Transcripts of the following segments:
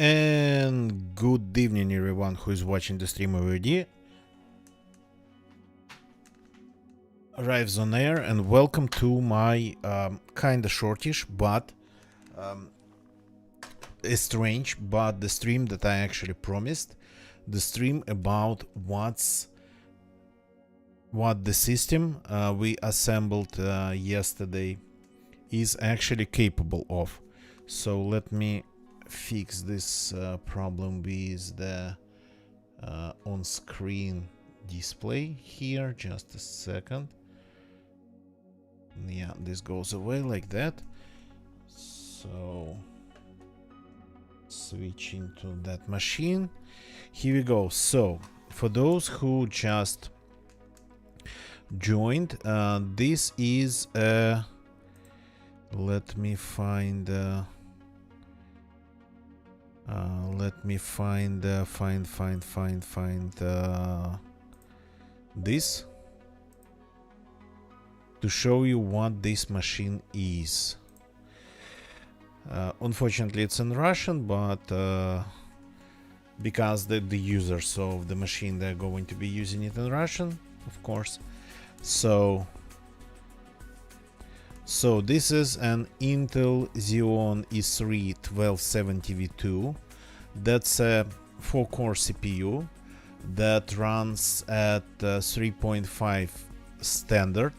And good evening everyone who is watching the stream already. Arrives on air, and welcome to my kinda shortish but strange but the stream that I actually promised. The stream about what the system we assembled yesterday is actually capable of. So let me fix this problem with the on-screen display here. Just a second. Yeah, this goes away like that. So switching to that machine. Here we go. So for those who just joined, this is a, let me find this to show you what this machine is. Unfortunately it's in Russian, but because the users of the machine, they're going to be using it in Russian, of course. So this is an Intel Xeon E3-1270 V2. That's a 4-core CPU that runs at 3.5 standard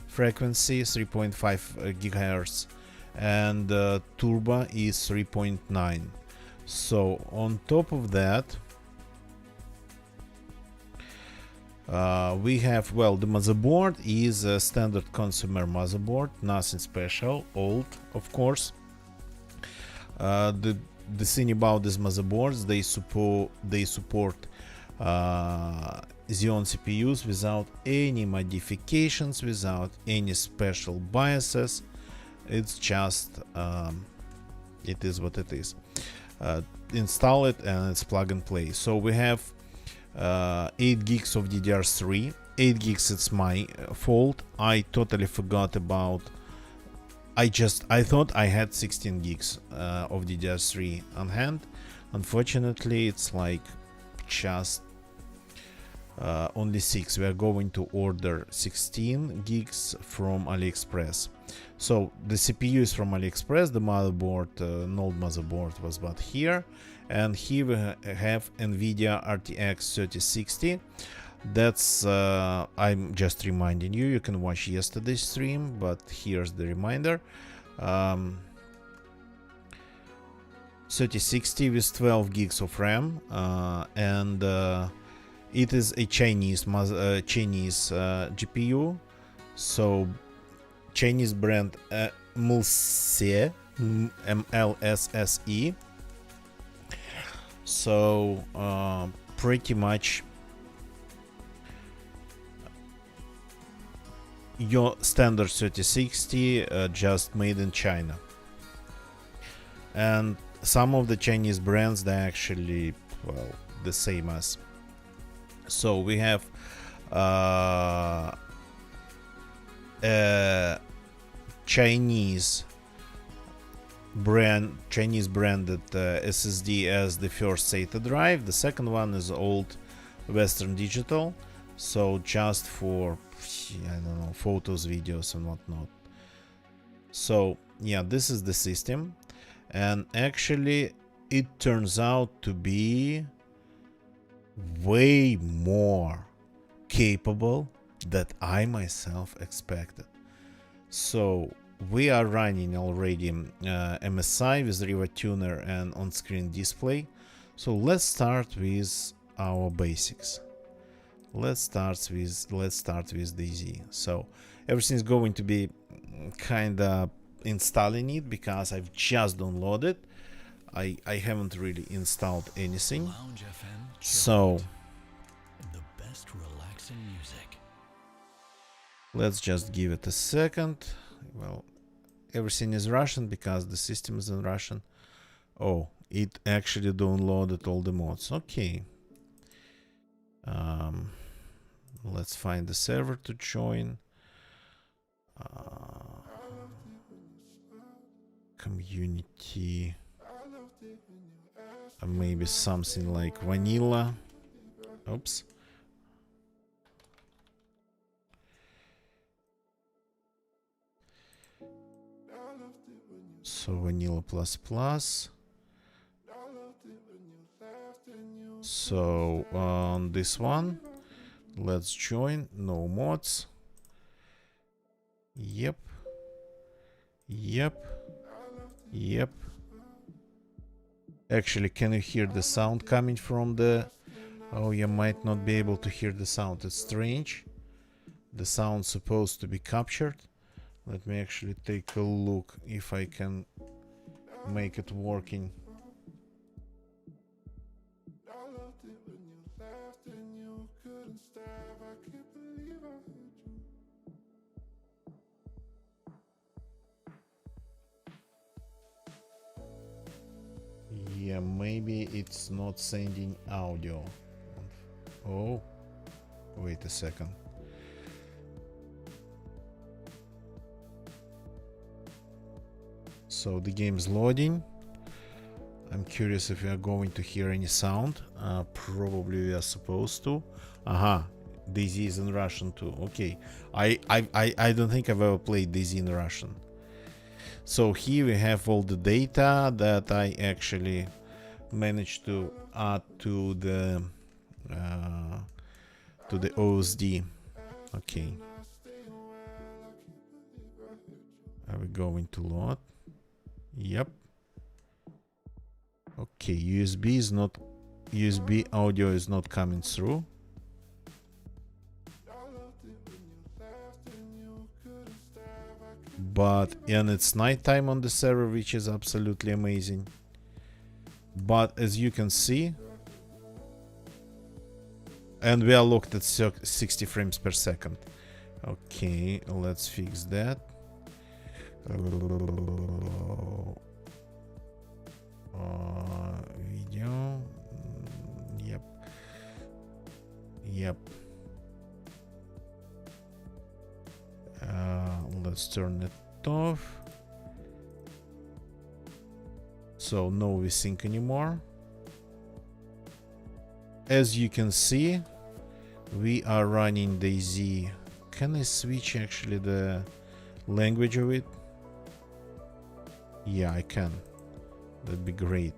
frequency, 3.5 gigahertz, and turbo is 3.9. So on top of that, we have, well, the motherboard is a standard consumer motherboard, nothing special, old, of course. The thing about these motherboards, they support Xeon CPUs without any modifications, without any special biases. It's just it is what it is. Install it and it's plug and play. So we have 8 gigs of DDR3. 8 gigs, it's my fault. I totally forgot about. I thought I had 16 gigs of DDR3 on hand. Unfortunately, it's like just only 6. We are going to order 16 gigs from AliExpress. So the CPU is from AliExpress. The motherboard, node motherboard, was bought here. And here we have NVIDIA RTX 3060. That's I'm just reminding you, you can watch yesterday's stream, but here's the reminder. 3060 with 12 gigs of RAM, and it is a Chinese GPU. So Chinese brand MLSE, MLSSE. So pretty much your standard 3060, just made in China. And some of the Chinese brands, they're actually, well, the same as. So we have a Chinese branded SSD as the first SATA drive. The second one is old Western Digital, so just for, I don't know, photos, videos and whatnot. So yeah, this is the system, and actually it turns out to be way more capable than I myself expected. So we are running already MSI with Riva tuner and on-screen display. So let's start with our basics. Let's start with DayZ. So everything's going to be kind of installing it because I've just downloaded. I haven't really installed anything. So the best relaxing music. Let's just give it a second. Well, everything is Russian because the system is in Russian. Oh, it actually downloaded all the mods. Okay. Let's find the server to join. Community. Maybe something like vanilla. Oops. So vanilla plus plus. So on this one, let's join. No mods. Yep. Yep. Yep. Actually, can you hear the sound coming from the... Oh, you might not be able to hear the sound. It's strange. The sound's supposed to be captured. Let me actually take a look if I can make it working. Yeah, maybe it's not sending audio. Oh, wait a second. So the game's loading. I'm curious if we are going to hear any sound. Probably we are supposed to. Aha, DayZ is in Russian too. Okay, I don't think I've ever played DayZ in Russian. So here we have all the data that I actually managed to add to the OSD. Okay. Are we going to load? Yep. Okay, USB audio is not coming through. But and it's nighttime on the server, which is absolutely amazing. But as you can see, and we are locked at 60 frames per second. Okay, let's fix that. Video. Yep. Yep. Let's turn it off. So no VSync anymore. As you can see, we are running DayZ. Can I switch actually the language of it? Yeah, I can. That'd be great.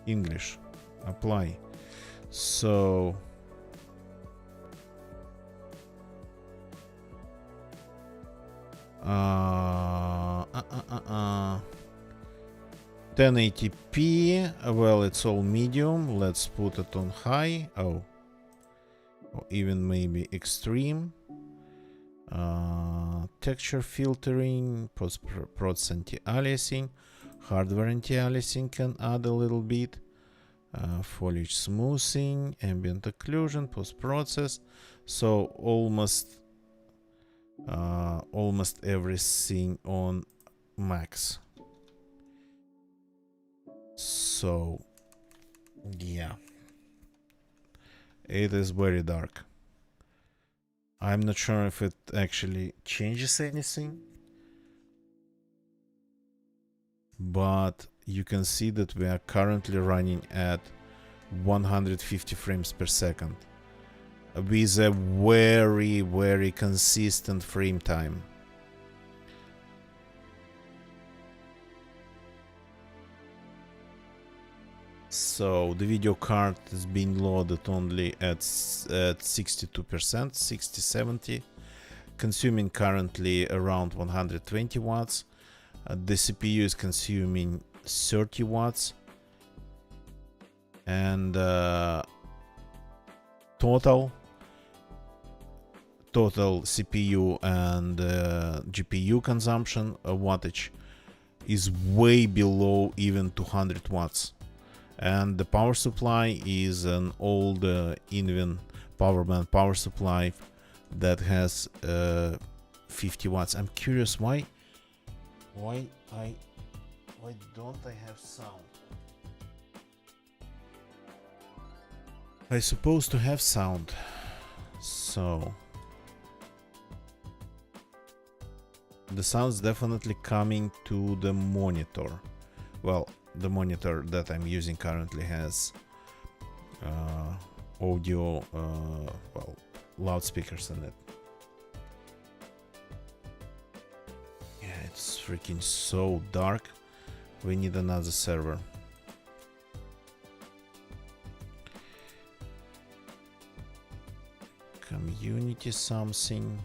English. Apply. So 1080p. Well, it's all medium. Let's put it on high. Oh, or even maybe extreme. Texture filtering, post-process anti-aliasing, hardware anti-aliasing can add a little bit. Foliage smoothing, ambient occlusion, post-process. So almost everything on max. So yeah, it is very dark. I'm not sure if it actually changes anything, but you can see that we are currently running at 150 frames per second with a very consistent frame time. So the video card is being loaded only at 62%, 60-70, consuming currently around 120 watts. The CPU is consuming 30 watts, and total CPU and GPU consumption wattage is way below even 200 watts. And the power supply is an old Inven Powerman power supply that has 50 watts. I'm curious why don't I have sound? I'm supposed to have sound. So the sound's definitely coming to the monitor. Well, the monitor that I'm using currently has audio, well, loudspeakers in it. Yeah, it's freaking so dark. We need another server. Community something.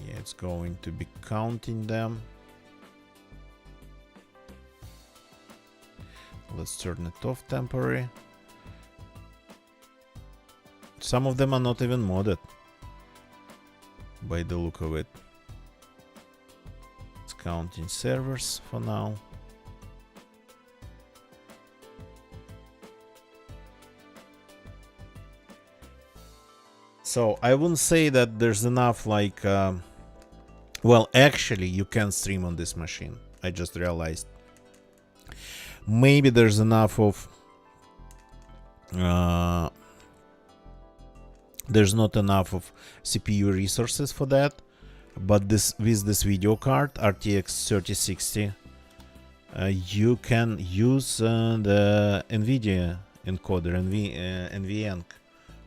Yeah, it's going to be counting them. Let's turn it off temporary. Some of them are not even modded, by the look of it. It's counting servers for now. So I wouldn't say that there's enough like well, actually you can stream on this machine. I just realized maybe there's enough of there's not enough of CPU resources for that, but this with this video card RTX 3060 you can use the NVIDIA encoder NVENC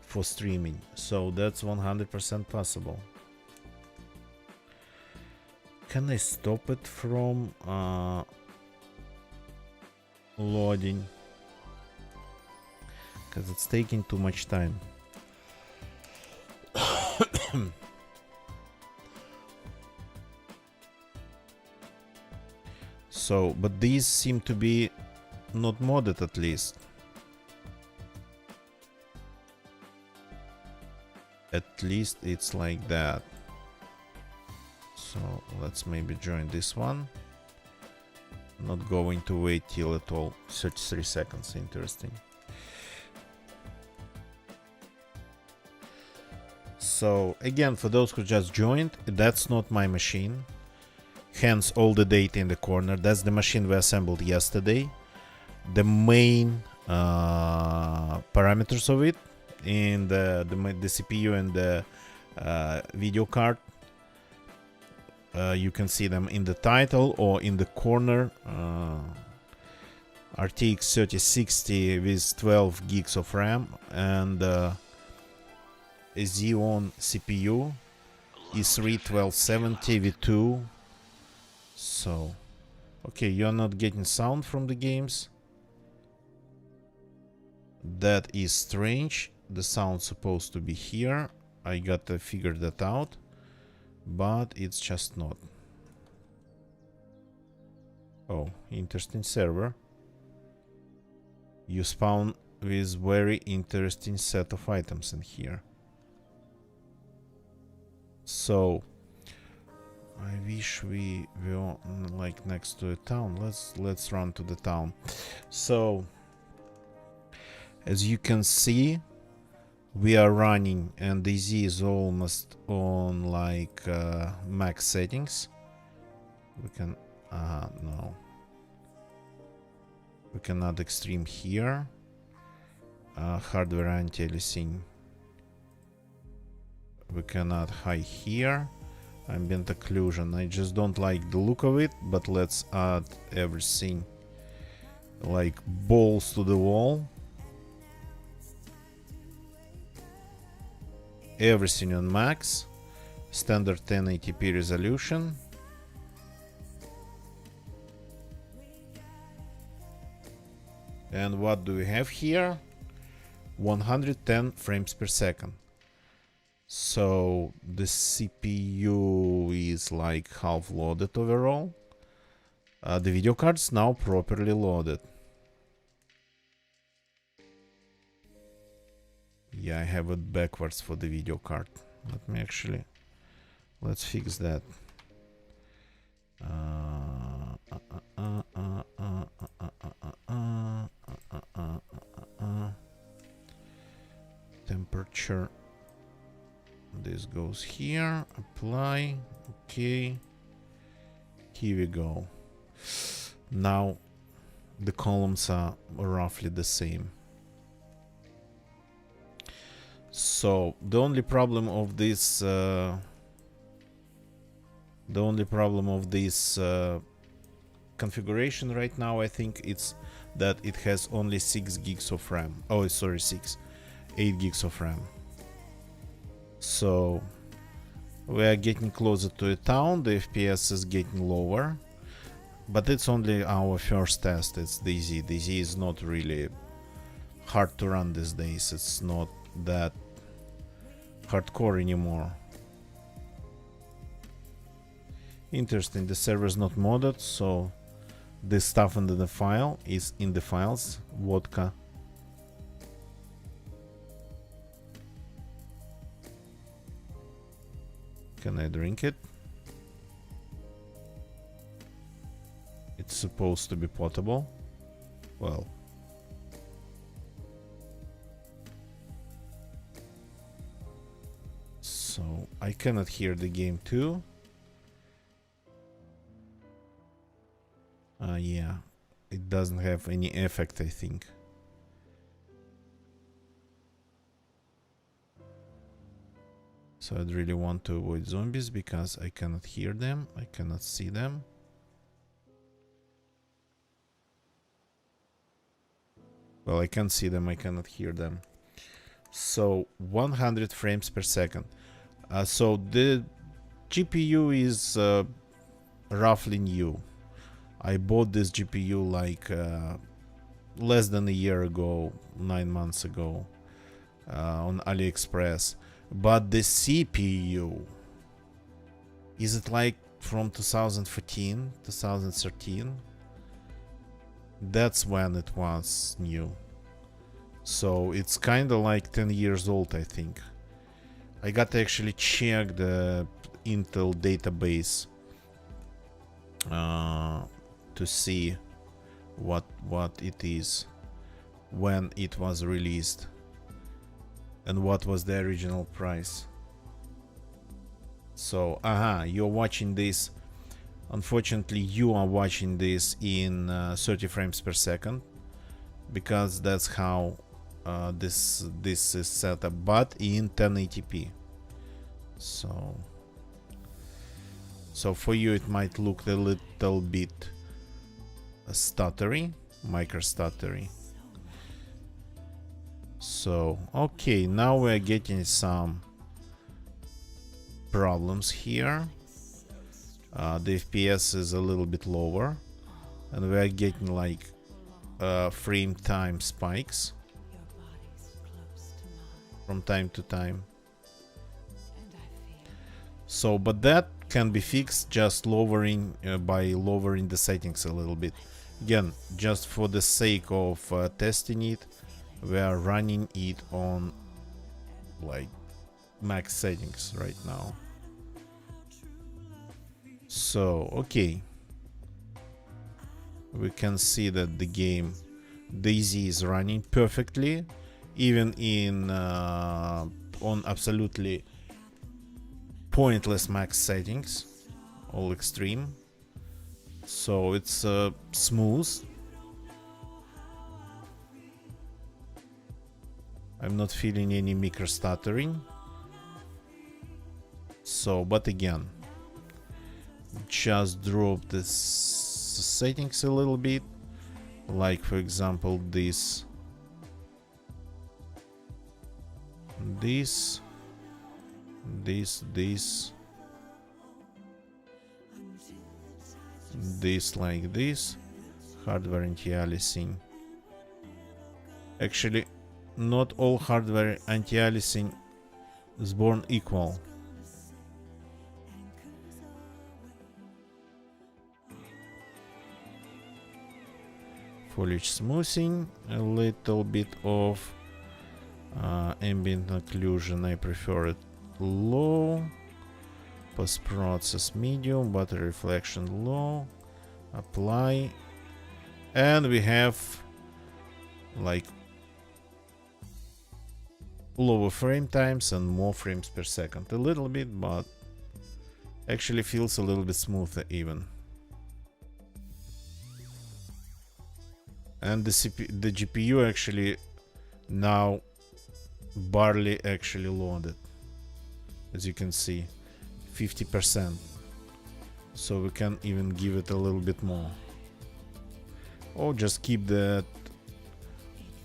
for streaming, so that's 100% possible. Can I stop it from loading? Because it's taking too much time. So, but these seem to be not modded at least. At least it's like that. So let's maybe join this one. Not going to wait till at all 33 seconds. Interesting. So again, for those who just joined, that's not my machine. Hence all the data in the corner. That's the machine we assembled yesterday. The main parameters of it in the CPU and the video card. You can see them in the title or in the corner. RTX 3060 with 12 gigs of RAM and a Xeon CPU E3-1270 V2. So, okay, you're not getting sound from the games. That is strange. The sound's supposed to be here. I gotta figure that out, but it's just not. Oh, interesting server. You spawn with very interesting set of items in here. So I wish we were like next to a town. Let's run to the town. So as you can see, we are running and the Z is almost on like max settings. We can no, we can add extreme here. Hardware anti-aliasing we can add high here. Ambient occlusion, I just don't like the look of it, but let's add everything like balls to the wall. Everything on max. Standard 1080p resolution. And what do we have here? 110 frames per second. So the CPU is like half loaded overall. The video card's now properly loaded. Yeah, I have it backwards for the video card. Let me actually... Let's fix that. Temperature. This goes here. Apply. Okay. Here we go. Now the columns are roughly the same. So the only problem of this configuration right now, I think it's that it has only 6 gigs of RAM. Oh, sorry, 8 gigs of RAM. So we are getting closer to a town. The FPS is getting lower, but it's only our first test. It's DayZ. DayZ is not really hard to run these days. It's not that hardcore anymore. Interesting, the server is not modded, so this stuff under the file is in the files. Vodka. Can I drink it? It's supposed to be potable. Well, so I cannot hear the game too. Yeah, it doesn't have any effect, I think. So I'd really want to avoid zombies because I cannot hear them, I cannot see them. Well, I can see them, I cannot hear them. So 100 frames per second. So the GPU is roughly new. I bought this GPU like less than a year ago, 9 months ago, on AliExpress. But the CPU, is it like from 2014, 2013? That's when it was new. So it's kind of like 10 years old, I think. I got to actually check the Intel database to see what it is, when it was released, and what was the original price. So, you're watching this. Unfortunately, you are watching this in 30 frames per second, because that's how this is set up, but in 1080p. So for you it might look a little bit stuttery, micro stuttery. So okay, now we're getting some problems here. The FPS is a little bit lower, and we're getting like frame time spikes from time to time. So, but that can be fixed just lowering by lowering the settings a little bit. Again, just for the sake of testing it, we are running it on like max settings right now. So okay, we can see that the game DayZ is running perfectly, even in on absolutely pointless max settings, all extreme. So it's smooth. I'm not feeling any micro stuttering. So, but again, just drop the settings a little bit, like for example this like this. Hardware anti-aliasing. Actually, not all hardware anti-aliasing is born equal. Foliage smoothing, a little bit of ambient occlusion. I prefer it low. Post process medium, battery reflection low. Apply, and we have like lower frame times and more frames per second. A little bit, but actually feels a little bit smoother even. And the GPU actually now barely actually loaded, as you can see, 50%. So we can even give it a little bit more, or just keep that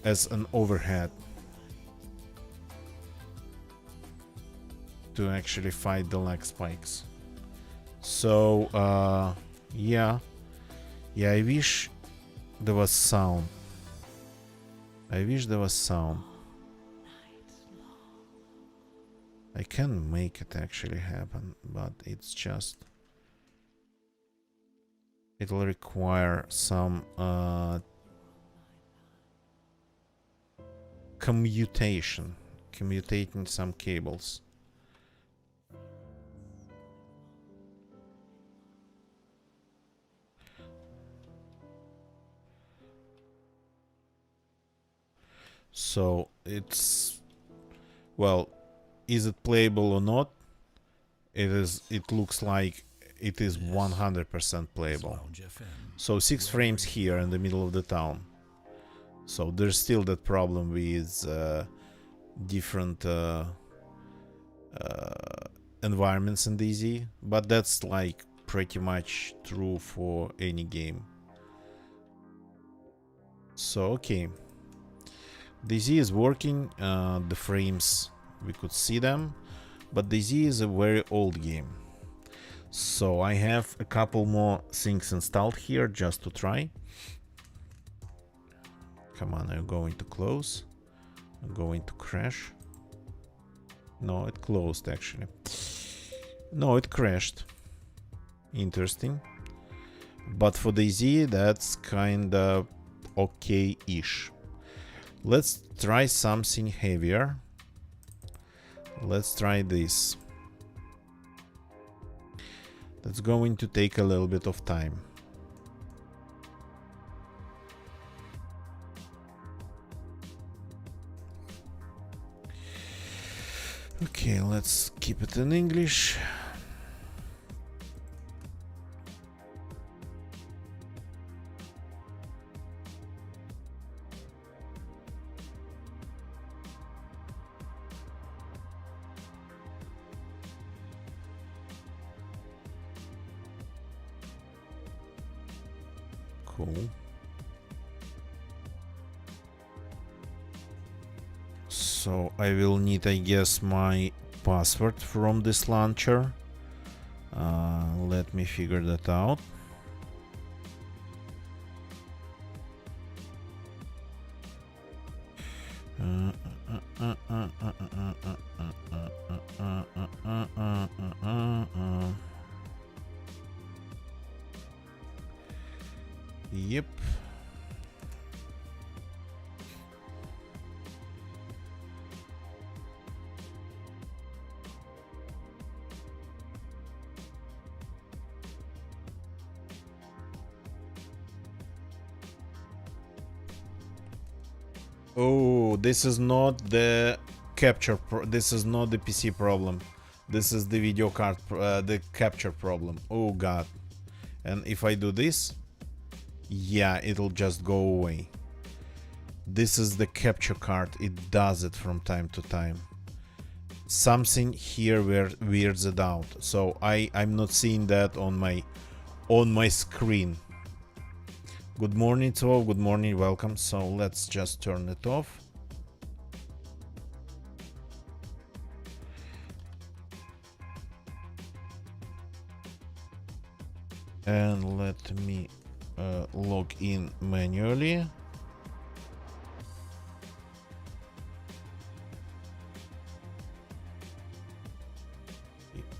as an overhead to actually fight the lag spikes. So yeah, I wish there was sound. I can make it actually happen, but it's just, it'll require some commutating some cables. So it's, well, is it playable or not? It is. It looks like it is 100% playable. So 6 frames here in the middle of the town. So there's still that problem with different environments in DayZ, but that's like pretty much true for any game. So okay, DayZ is working. The frames, we could see them, but DayZ is a very old game. So I have a couple more things installed here just to try. Come on, I'm going to close. I'm going to crash. No, it closed actually. No, it crashed. Interesting. But for DayZ, that's kind of okay-ish. Let's try something heavier. Let's try this. That's going to take a little bit of time. Okay, let's keep it in English. Cool. So I will need, I guess, my password from this launcher. Let me figure that out. Yep. Oh, this is not the capture this is not the PC problem. This is the video card the capture problem. Oh god. And if I do this, yeah, it'll just go away. This is the capture card. It does it from time to time. Something here weirds it out. So I'm not seeing that on my screen. Good morning to all. Good morning. Welcome. So let's just turn it off. And let me log in manually.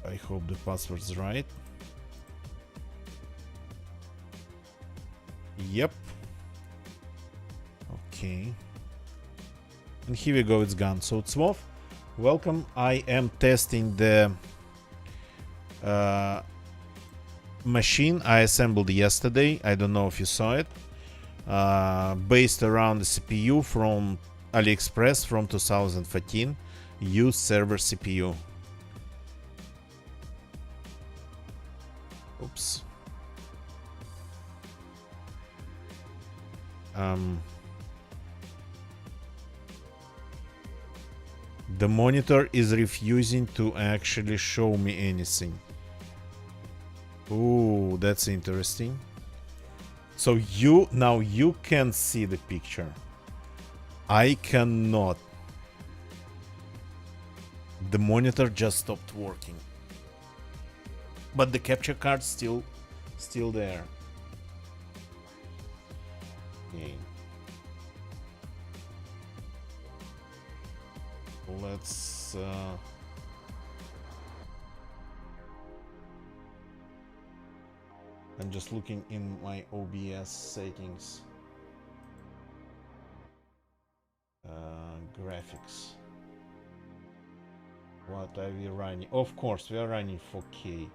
I hope the password's right. Yep. Okay. And here we go, it's gone. So Tzwov, welcome. I am testing the machine I assembled yesterday. I don't know if you saw it. Based around the CPU from AliExpress from 2014. Used server CPU. Oops. The monitor is refusing to actually show me anything. Ooh, that's interesting. So now you can see the picture. I cannot. The monitor just stopped working. But the capture card's still there. Okay. Let's I'm just looking in my OBS settings. Graphics. What are we running? Of course, we are running 4K.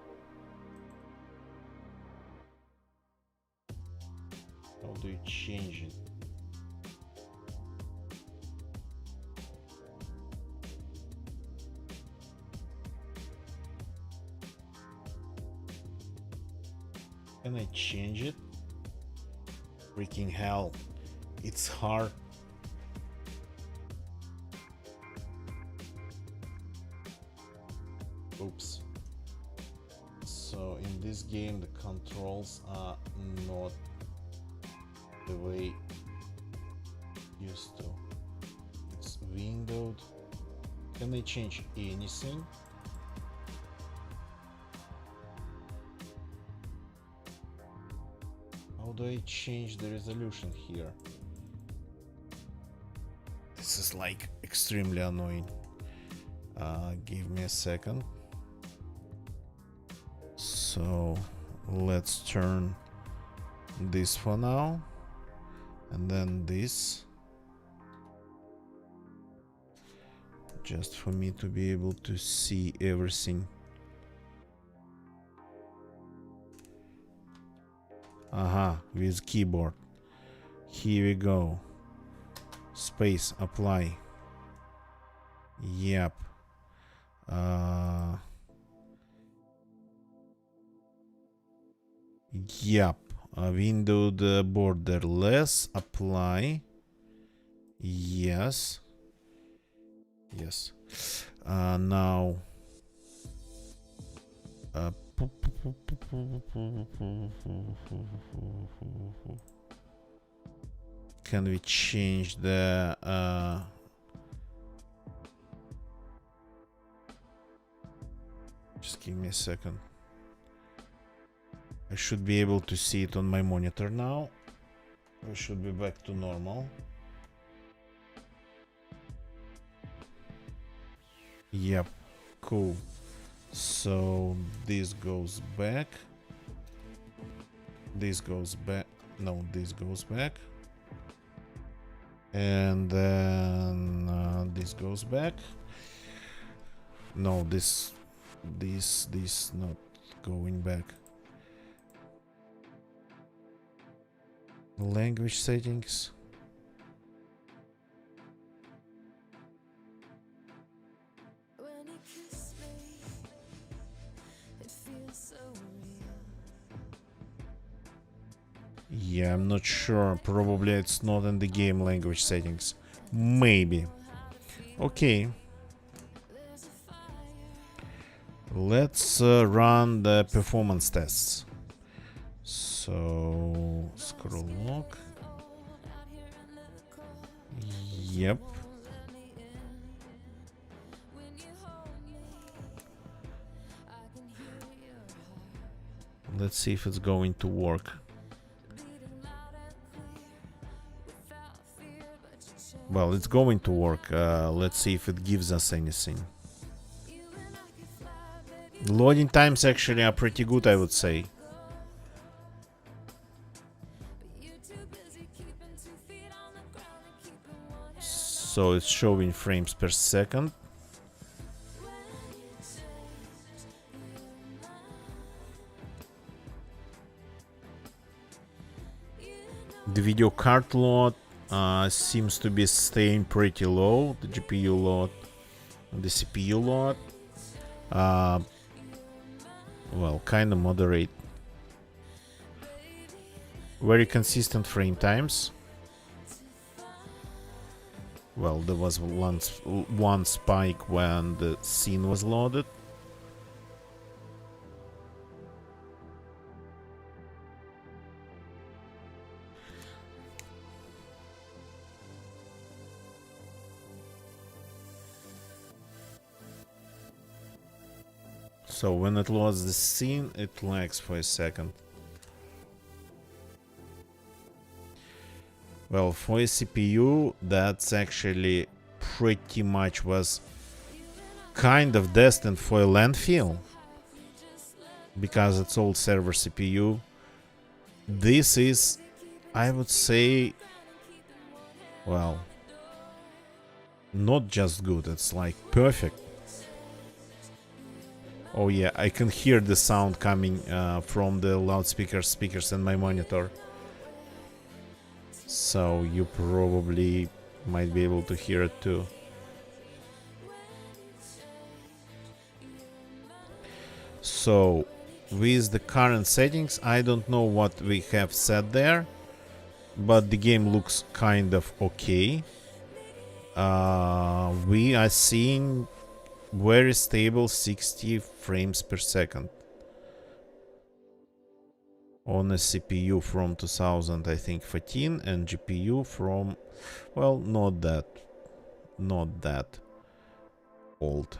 How do you change it? Can I change it? Freaking hell. It's hard. Oops. So in this game the controls are not the way used to. It's windowed. Can I change anything? How do I change the resolution here? This is like extremely annoying. Give me a second. So let's turn this for now, and then this, just for me to be able to see everything. Aha, with keyboard. Here we go. Space, apply. Yep. Yep. Windowed border less. Apply. Yes. Yes. Now. Can we change the just give me a second. I should be able to see it on my monitor now. We should be back to normal. Yep, cool. So this goes back. This goes back. No, this goes back. And then this goes back. No, this not going back. Language settings. Yeah, I'm not sure. Probably it's not in the game language settings. Maybe. Okay. Let's run the performance tests. So, scroll lock. Yep. Let's see if it's going to work. Well, it's going to work. Let's see if it gives us anything. Loading times actually are pretty good, I would say. So it's showing frames per second. The video card load seems to be staying pretty low. The GPU load, the CPU load, well, kind of moderate. Very consistent frame times. Well, there was one spike when the scene was loaded. So when it loads the scene, it lags for a second. Well, for a CPU, that's actually pretty much was kind of destined for a landfill, because it's old server CPU. This is, I would say, well, not just good, it's like perfect. Oh yeah, I can hear the sound coming from the speakers in my monitor. So you probably might be able to hear it too. So with the current settings, I don't know what we have set there, but the game looks kind of okay. We are seeing very stable 60 frames per second on a CPU from 2000, I think 14, and GPU from, well, not that old.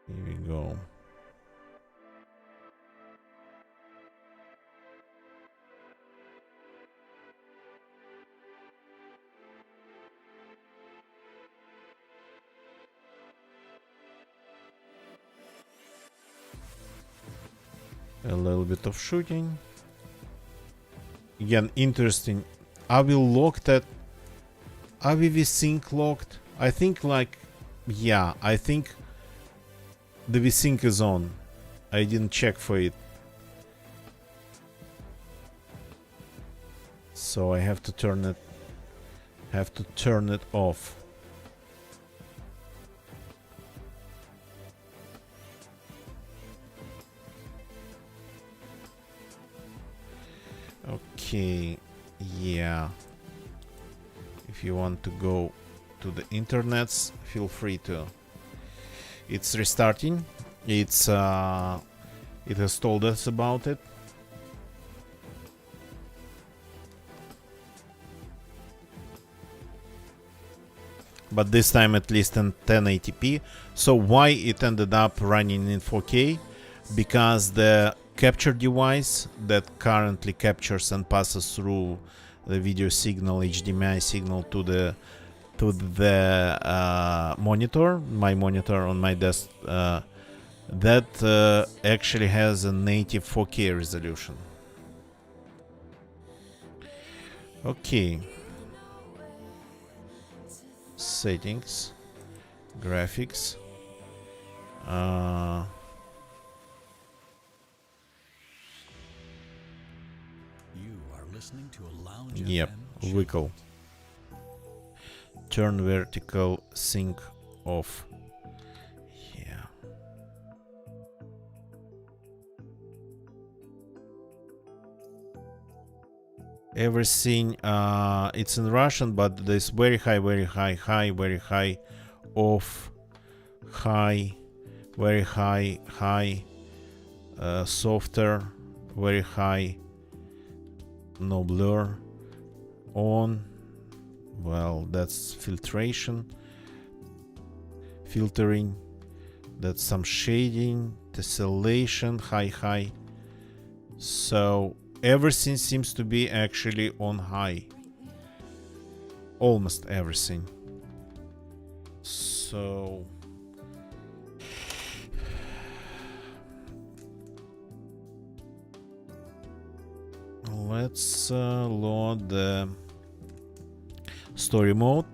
Here we go. A little bit of shooting. Again, interesting. Are we locked at... Are we VSync locked? I think like... Yeah, I think the VSync is on. I didn't check for it. So I have to turn it... off. Okay, yeah. If you want to go to the internets, feel free to. It's restarting. It has told us about it. But this time at least in 1080p. So why it ended up running in 4K? Because the capture device that currently captures and passes through the video signal, HDMI signal to the monitor, my monitor on my desk, that actually has a native 4K resolution. Okay. Settings, graphics. Yep, wiggle. Turn vertical sync off. Yeah. Everything, it's in Russian, but there's very high, very high, high, very high, off, high, very high, high, softer, very high, no blur, on. Well, that's filtration, filtering, that's some shading, tessellation, high, high. So everything seems to be actually on high. Almost everything. So let's load the story mode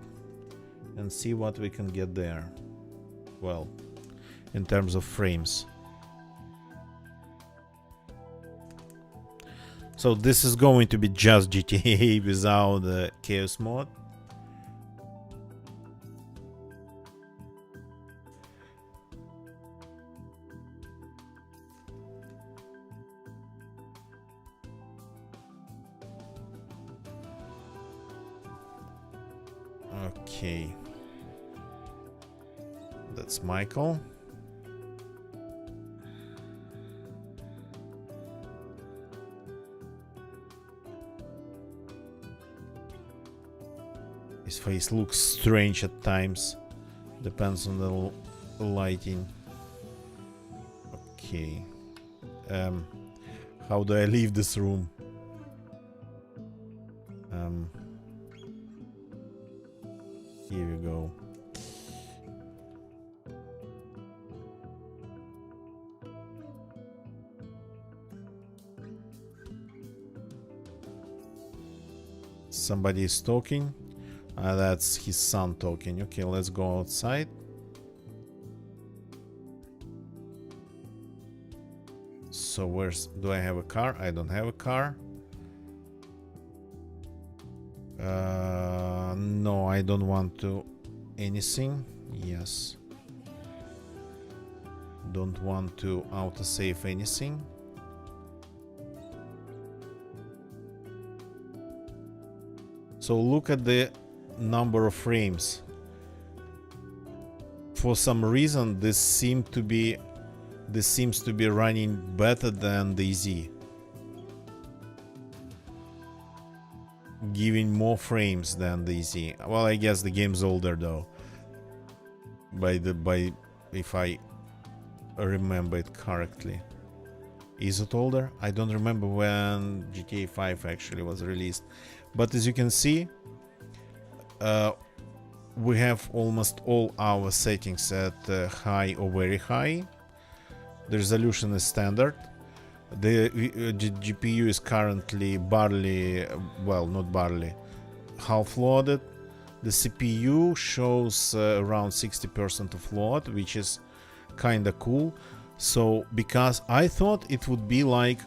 and see what we can get there. Well, in terms of frames. So this is going to be just GTA without the chaos mode. Okay. That's Michael. His face looks strange at times. Depends on the lighting. Okay. How do I leave this room? Here we go. Somebody is talking. That's his son talking. Okay, let's go outside. So do I have a car? I don't have a car. No, I don't want to anything. Yes. Don't want to autosave anything. So look at the number of frames. For some reason, this seems to be running better than the Z, giving more frames than the Z. Well, I guess the game's older though. If I remember it correctly. Is it older? I don't remember when GTA 5 actually was released. But as you can see, we have almost all our settings at high or very high. The resolution is standard. The GPU is currently half loaded. The CPU shows around 60% of load, which is kinda cool. So, because I thought it would be like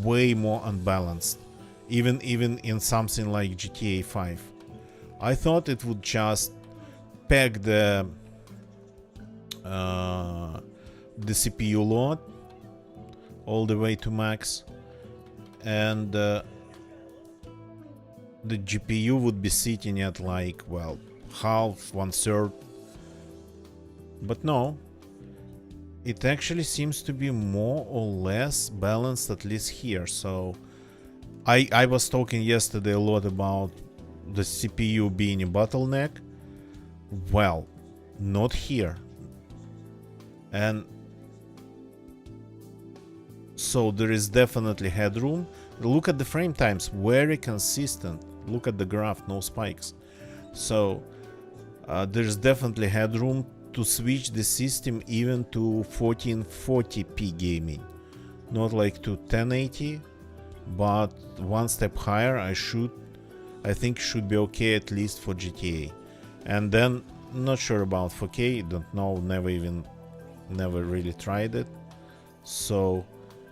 way more unbalanced, even in something like GTA 5. I thought it would just peg the CPU load all the way to max, and the GPU would be sitting at like, well, half, 1/3. But no, it actually seems to be more or less balanced, at least here. So I was talking yesterday a lot about the CPU being a bottleneck. Well, not here. And so there is definitely headroom. Look at the frame times, very consistent. Look at the graph, no spikes. So there's definitely headroom to switch the system even to 1440p gaming. Not like to 1080, but one step higher. I think should be okay, at least for GTA. And then not sure about 4K, don't know, never really tried it. So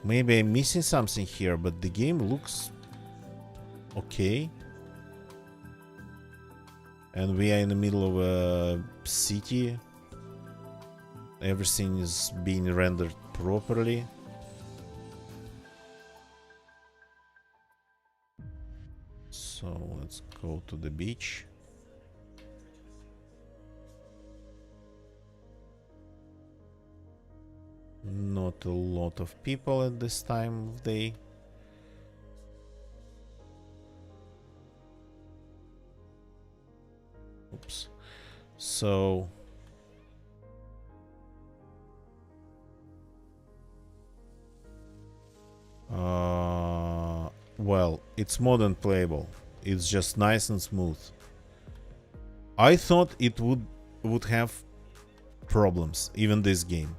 maybe I'm missing something here, but the game looks okay. And we are in the middle of a city. Everything is being rendered properly. So let's go to the beach. Not a lot of people at this time of day. Oops. So well, it's modern playable. It's just nice and smooth. I thought it would have problems, even this game.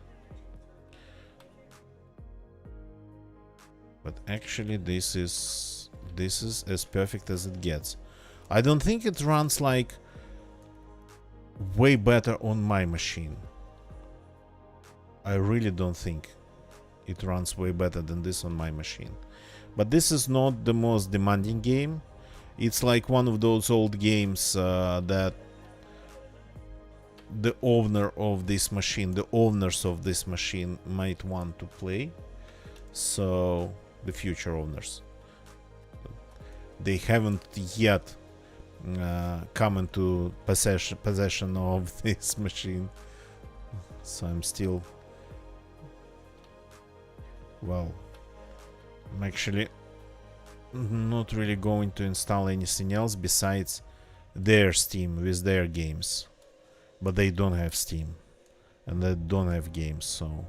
But actually this is as perfect as it gets. I don't think it runs like way better on my machine. I really don't think it runs way better than this on my machine. But this is not the most demanding game. It's like one of those old games that the owner of this machine, the owners of this machine might want to play. So the future owners, they haven't yet come into possession of this machine. So I'm still, well, I'm actually not really going to install anything else besides their Steam with their games. But they don't have Steam and they don't have games, so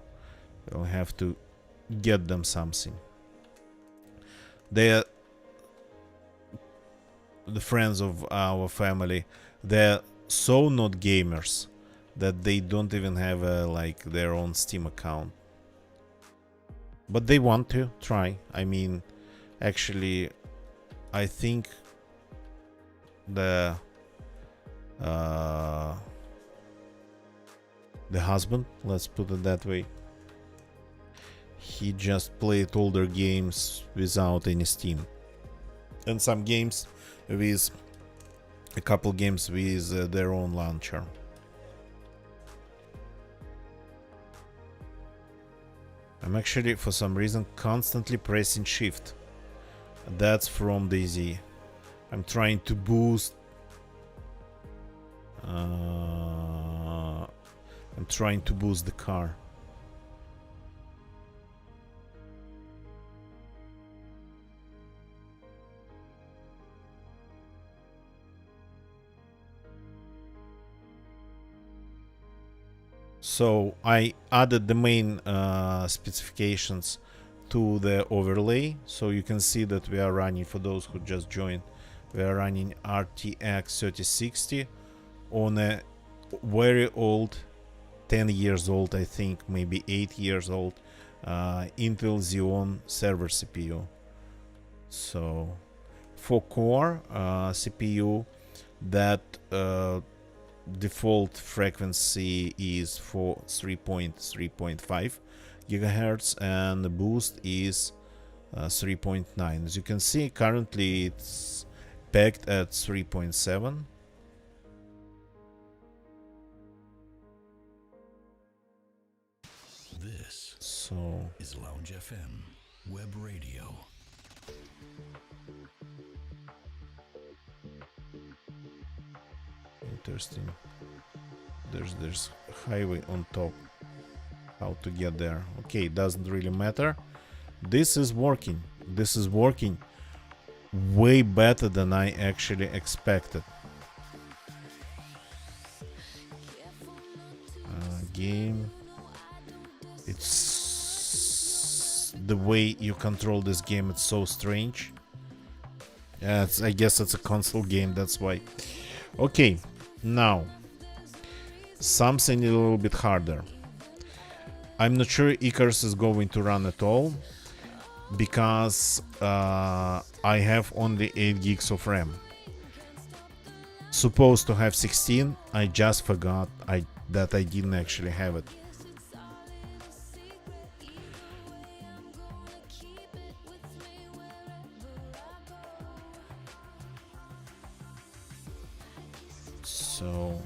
I'll have to get them something. They're the friends of our family. They're so not gamers that they don't even have like their own Steam account. But they want to try. I mean, actually, I think the husband, let's put it that way, he just played older games without any Steam, and some games with a couple games with their own launcher. I'm actually, for some reason, constantly pressing shift. That's from DayZ. I'm trying to boost. I'm trying to boost the car. So I added the main specifications to the overlay, so you can see that we are running, for those who just joined, we are running RTX 3060 on a very old, 10 years old, I think, maybe 8 years old, Intel Xeon server CPU. So for core CPU, that default frequency is for 3.5 gigahertz, and the boost is 3.9. As you can see, currently it's pegged at 3.7. This is Lounge FM Web Radio. Interesting. There's highway on top. How to get there? Okay, doesn't really matter. This is working. This is working way better than I actually expected. Game. It's the way you control this game. It's so strange. Yeah, I guess it's a console game. That's why. Okay, now something a little bit harder. I'm not sure Icarus is going to run at all, because I have only 8 gigs of RAM. Supposed to have 16. I just forgot that I didn't actually have it. So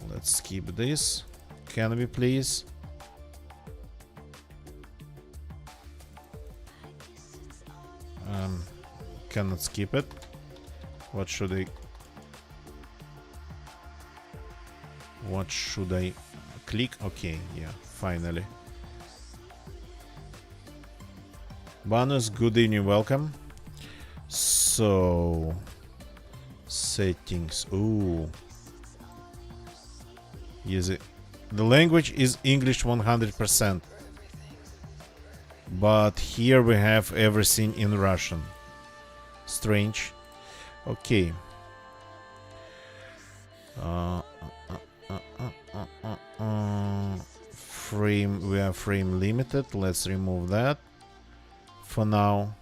let's skip this. Can we please? Cannot skip it. What should I click? Okay, yeah, finally. Bonus, good evening, welcome. So settings. Ooh. Yes, the language is English 100%. But here we have everything in Russian. Strange. Okay. Frame, we are frame limited. Let's remove that for now.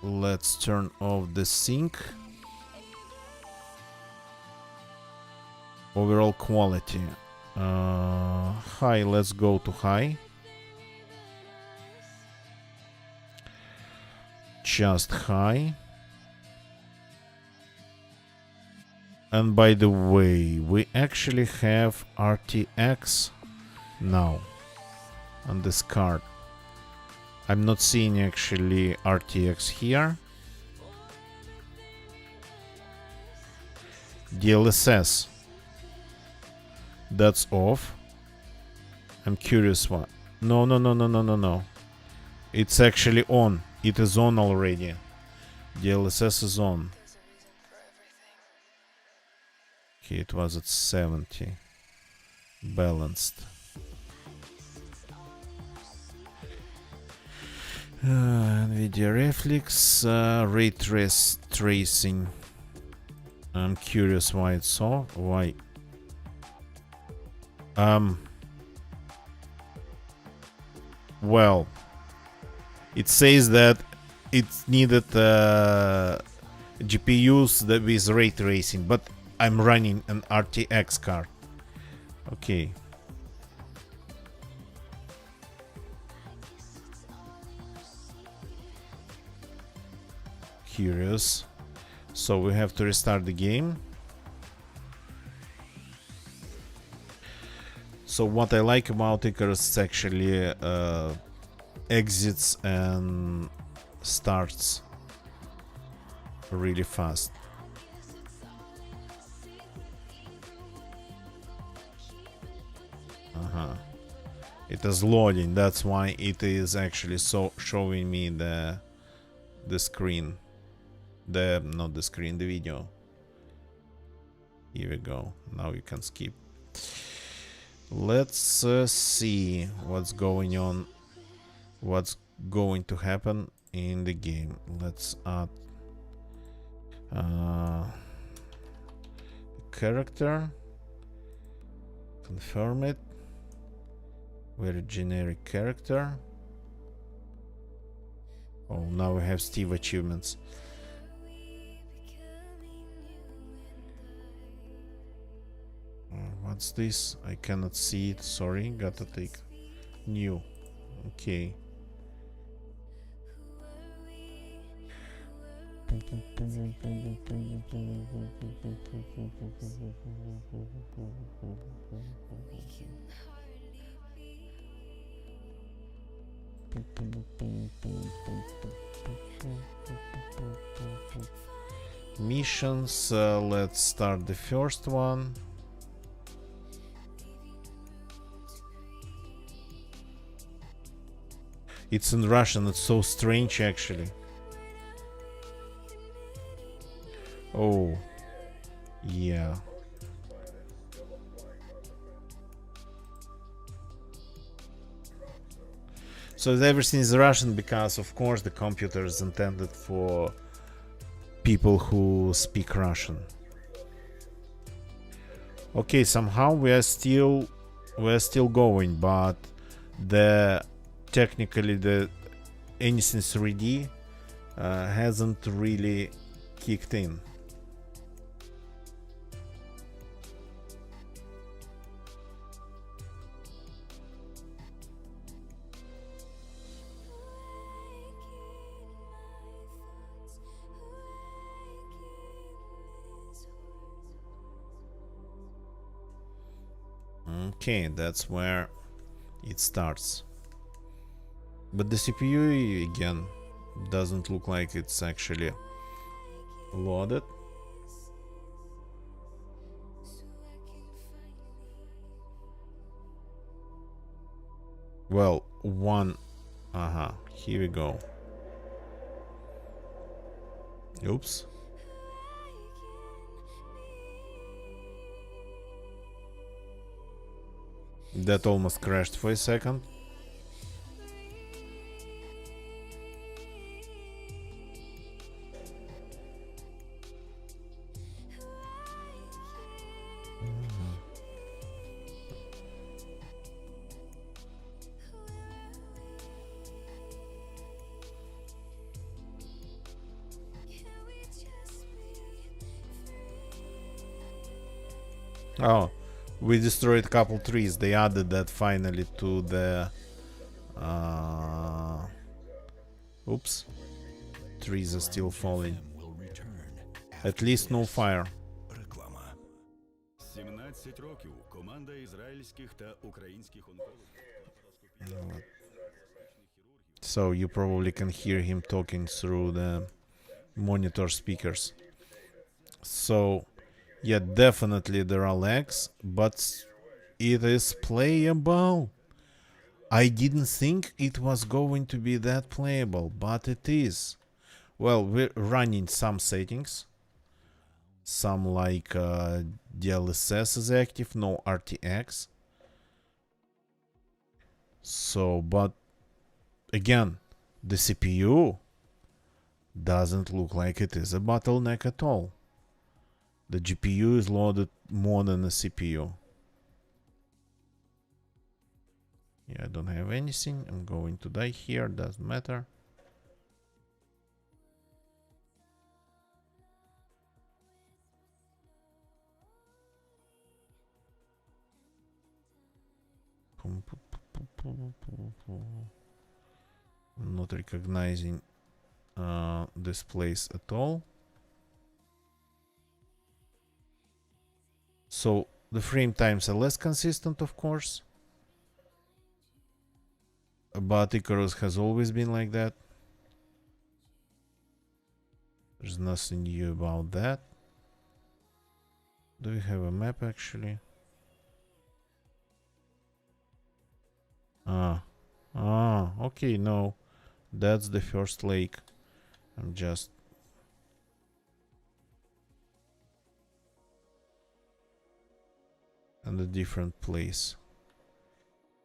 Let's turn off the sync. Overall quality. High, let's go to high. Just high. And by the way, we actually have RTX now on this card. I'm not seeing actually RTX here. DLSS. That's off. I'm curious what. No, no, no, no, no, no, no. It's actually on. It is on already. DLSS is on. Okay, it was at 70. Balanced. NVIDIA Reflex, ray tracing. I'm curious why it's so. Why? Well, it says that it needed GPUs that with ray tracing, but I'm running an RTX card. Okay. Curious. So we have to restart the game. So what I like about Icarus is actually exits and starts really fast. It is loading. That's why it is actually showing me the screen. Not the screen, the video. Here we go. Now you can skip. Let's see what's going on. What's going to happen in the game. Let's add character. Confirm it. Very generic character. Oh, now we have Steve achievements. What's this? I cannot see it. Sorry, gotta take new. Okay. Missions, let's start the first one. It's in Russian, it's so strange actually. Oh, yeah. So everything is Russian because, of course, the computer is intended for people who speak Russian. Okay, somehow we're still going, but technically the anything 3D hasn't really kicked in. Okay, that's where it starts. But the CPU again doesn't look like it's actually loaded. Well, one. Here we go. Oops. That almost crashed for a second. Oh, we destroyed a couple trees. They added that finally to the... Oops. Trees are still falling. At least no fire. 17 років команда ізраїльських та українських онкологів. So you probably can hear him talking through the monitor speakers. So yeah, definitely there are lags, but it is playable. I didn't think it was going to be that playable, but it is. Well, we're running some settings. Some like DLSS is active, no RTX. So, but again, the CPU doesn't look like it is a bottleneck at all. The GPU is loaded more than the CPU. Yeah, I don't have anything. I'm going to die here. Doesn't matter. I'm not recognizing this place at all. So the frame times are less consistent, of course. But Icarus has always been like that. There's nothing new about that. Do we have a map actually? Okay, no. That's the first lake. I'm just... in a different place.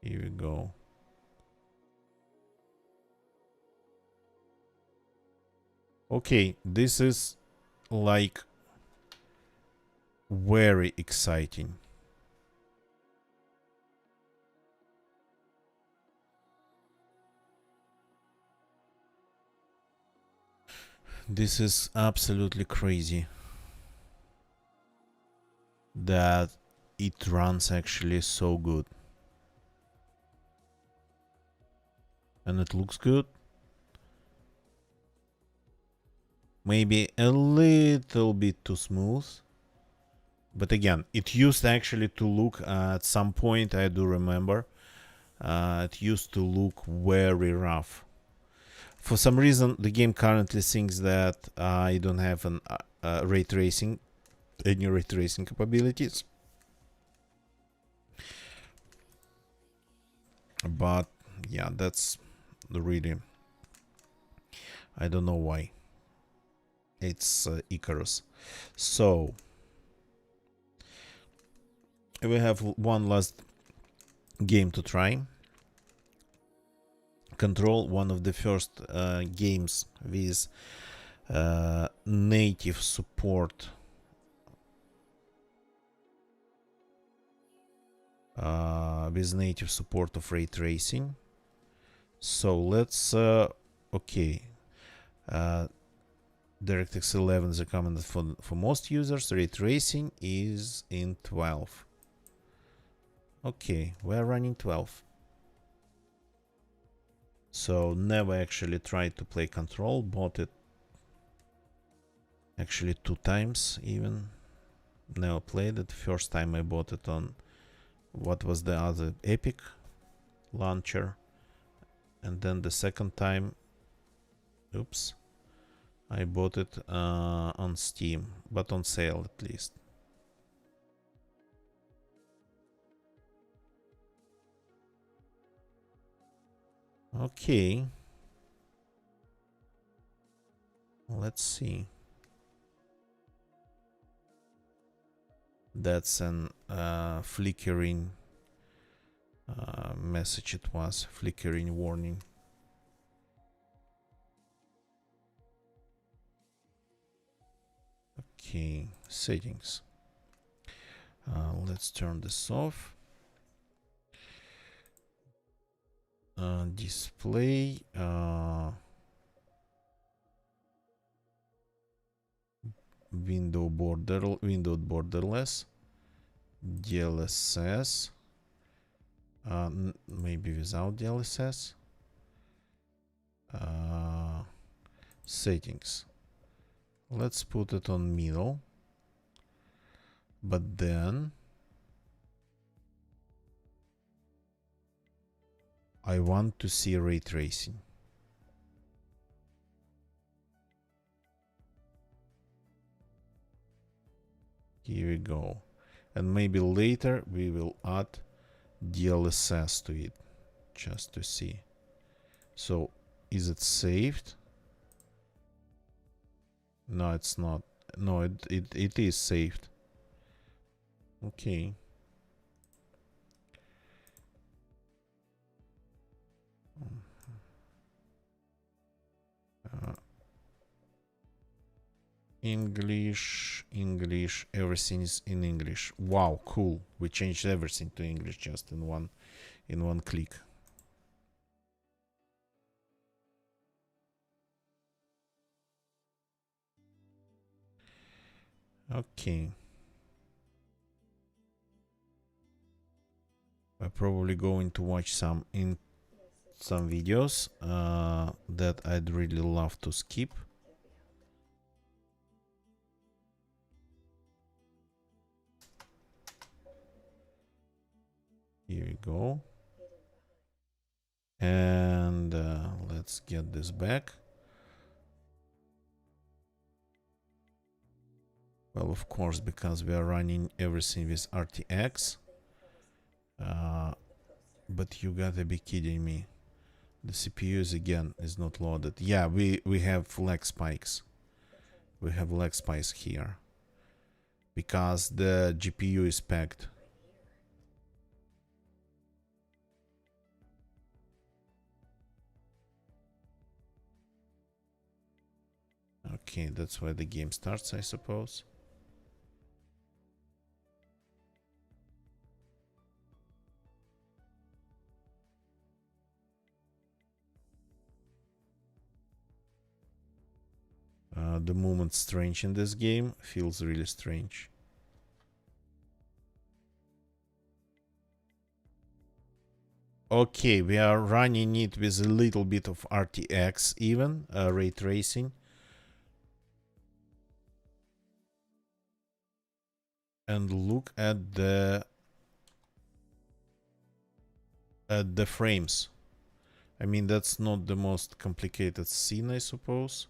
Here we go. Okay, this is like very exciting. This is absolutely crazy that it runs actually so good. And it looks good. Maybe a little bit too smooth. But again, it used actually to look at some point, I do remember, it used to look very rough. For some reason, the game currently thinks that I don't have an ray tracing, any ray tracing capabilities. But yeah, that's really, I don't know why. It's Icarus. So we have one last game to try. Control, one of the first games with native support of ray tracing. So let's okay. DirectX 11 is recommended for most users. Ray tracing is in 12. Okay, we're running 12. So never actually tried to play Control, bought it actually 2 times even. Never played it. First time I bought it on, what was the other, Epic launcher. And then the second time, oops, I bought it on Steam, but on sale at least. Okay. Let's see. That's an flickering message. It was flickering warning. Okay, settings. Let's turn this off. Display. Window borderless. DLSS. Maybe without DLSS. Settings. Let's put it on middle. But then I want to see ray tracing. Here we go. And maybe later we will add DLSS to it, just to see. So, is it saved? No, it's not. No, it is saved. Okay. Uh, English, everything is in English. Wow, cool. We changed everything to English just in one click. Okay. I'm probably going to watch some videos that I'd really love to skip. Here we go. And let's get this back. Well, of course, because we are running everything with RTX. But you gotta be kidding me. The CPUs again is not loaded. Yeah, we have lag spikes. We have lag spikes here. Because the GPU is packed. Okay, that's why the game starts, I suppose. The movement strange in this game. Feels really strange. Okay, we are running it with a little bit of RTX even, ray tracing. And look at the frames. I mean, that's not the most complicated scene, I suppose.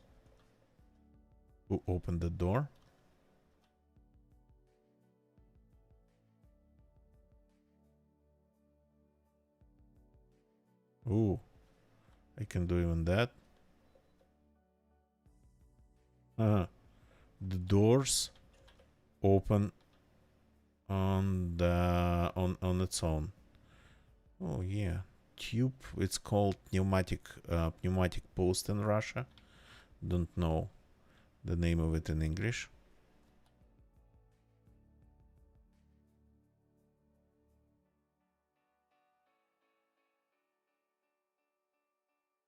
Who opened the door? Ooh, I can do even that. The doors open on on its own. Oh yeah, tube. It's called pneumatic post in Russia. Don't know the name of it in English.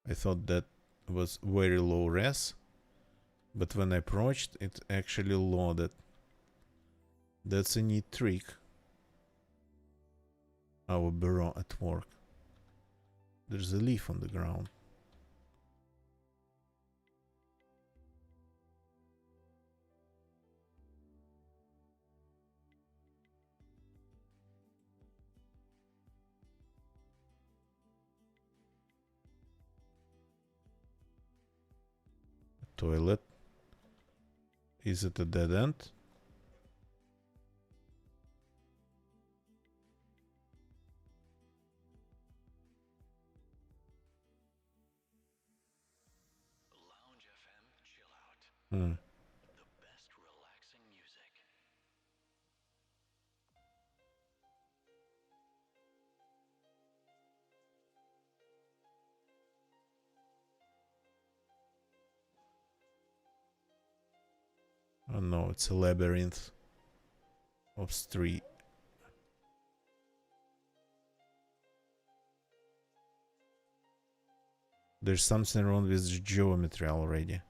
I thought that was very low res, but when I approached, it actually loaded. That's a neat trick. Our bureau at work. There's a leaf on the ground. Toilet. Is it a dead end? Lounge FM Chill Out. Hmm. The best relaxing music. Oh no, it's a labyrinth of street. There's something wrong with geometry already.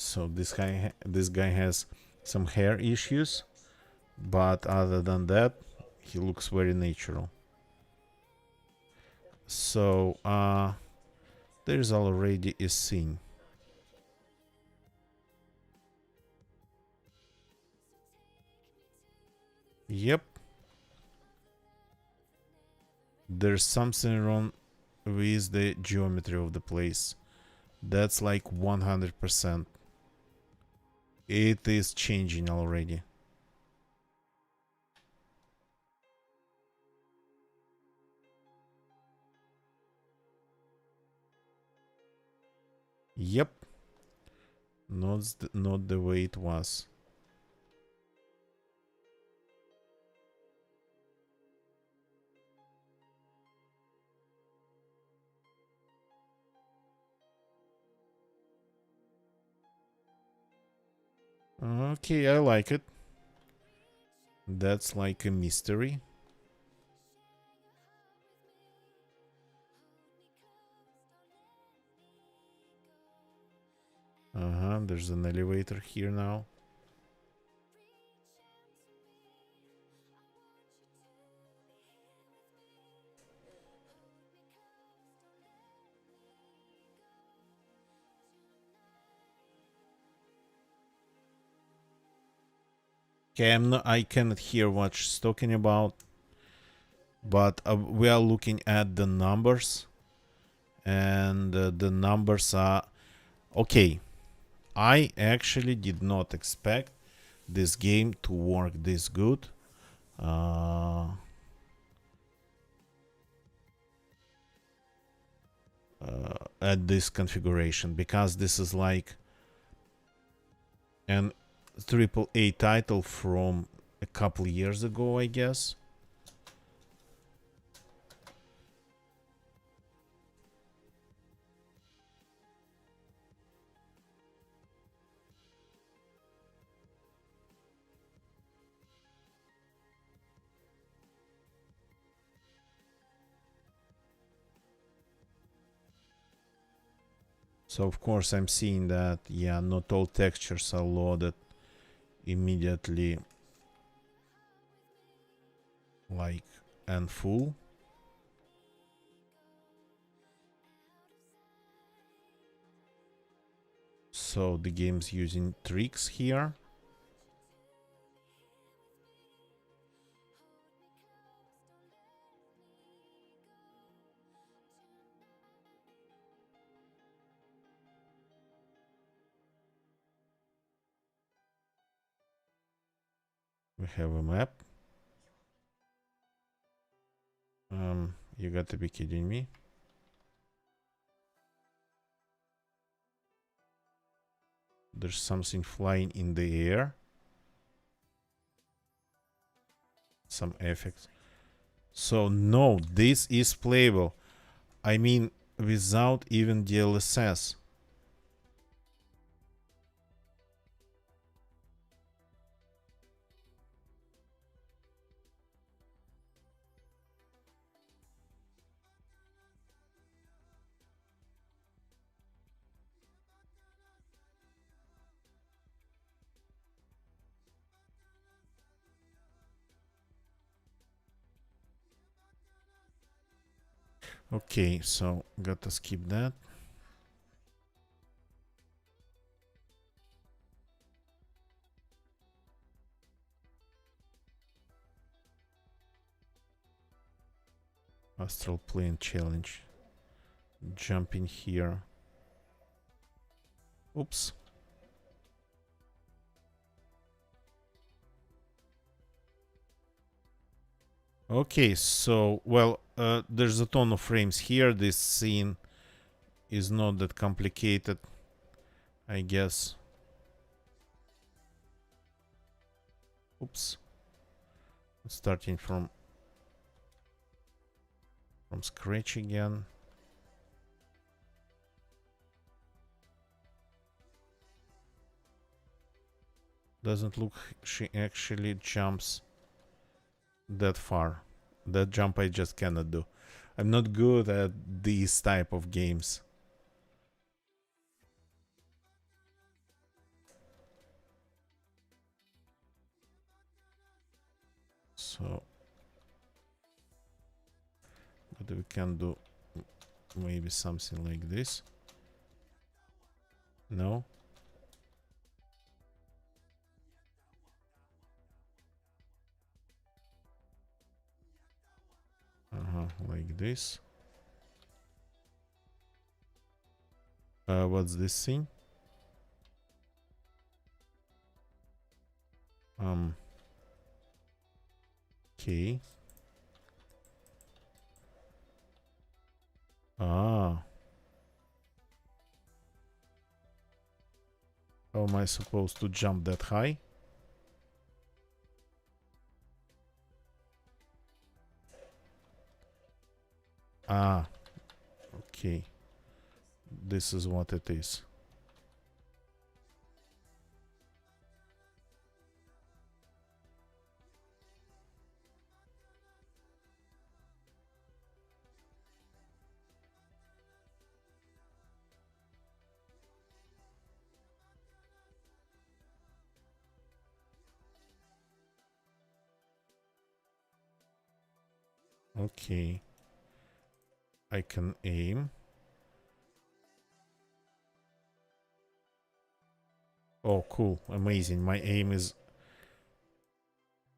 So this guy has some hair issues, But other than that, he looks very natural. So there's already a scene. Yep. There's something wrong with the geometry of the place. That's like 100%. It is changing already. Yep. Not the way it was. Okay, I like it. That's like a mystery. There's an elevator here now. Okay, I cannot hear what she's talking about, but we are looking at the numbers, and the numbers are okay. I actually did not expect this game to work this good. At this configuration, because this is like an AAA title from a couple years ago, I guess. So of course I'm seeing that, yeah, not all textures are loaded immediately, like, and full. So the game's using tricks here. We have a map. You got to be kidding me. There's something flying in the air. Some effects. So no, this is playable. I mean, without even DLSS. Okay, so gotta skip that. Astral plane challenge. Jump in here. Oops. Okay, so, well, there's a ton of frames here. This scene is not that complicated, I guess. Oops. Starting from scratch again. Doesn't look she actually jumps that far. That jump I just cannot do. I'm not good at these type of games. So, but we can do maybe something like this. No? Like this. What's this thing? Okay. Ah. How am I supposed to jump that high? Ah. Okay. This is what it is. Okay. I can aim. Oh, cool. Amazing. My aim is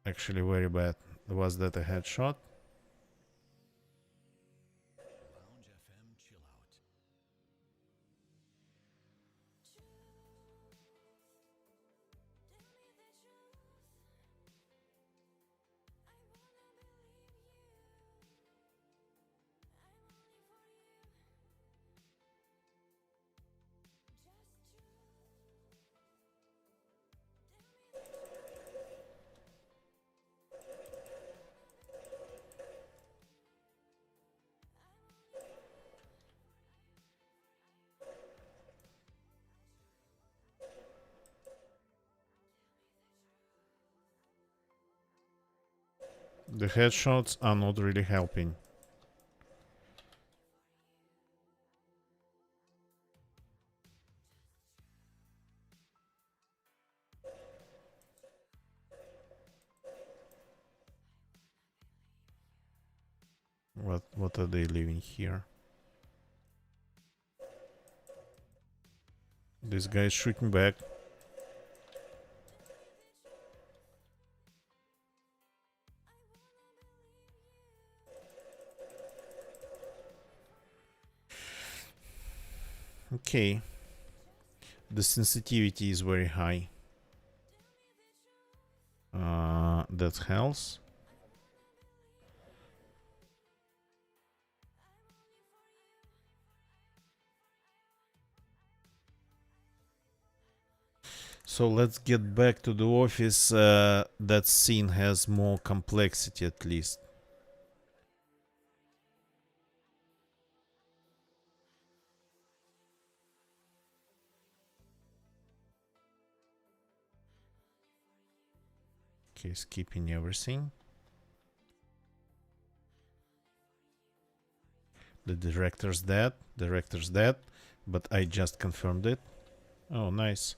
actually very bad. Was that a headshot? Lounge FM Chill Out. The headshots are not really helping. What are they leaving here? This guy is shooting back. Okay. The sensitivity is very high. That's health. So let's get back to the office. That scene has more complexity at least. Okay, skipping everything. The director's dead. Director's dead. But I just confirmed it. Oh, nice.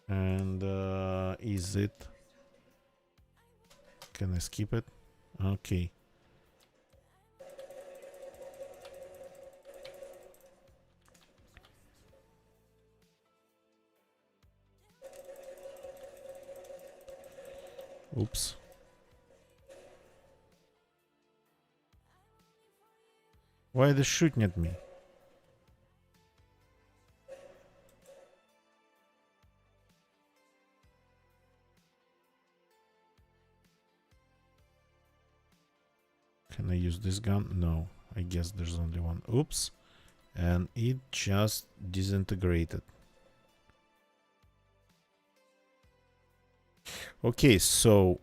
And is it? Can I skip it? Okay. Oops. Why are they shooting at me? Can I use this gun? No. I guess there's only one. Oops. And it just disintegrated. Okay, so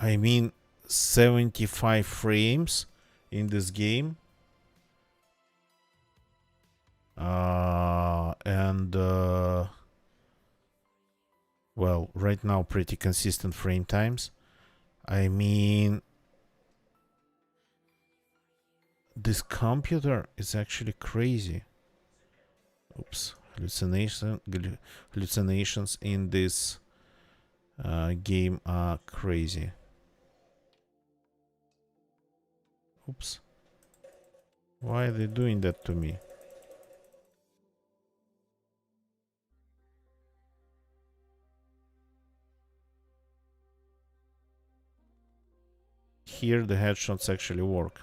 I mean 75 frames in this game. And Well, right now pretty consistent frame times. I mean, this computer is actually crazy. Oops, hallucinations in this game are crazy. Oops. Why are they doing that to me? Here the headshots actually work.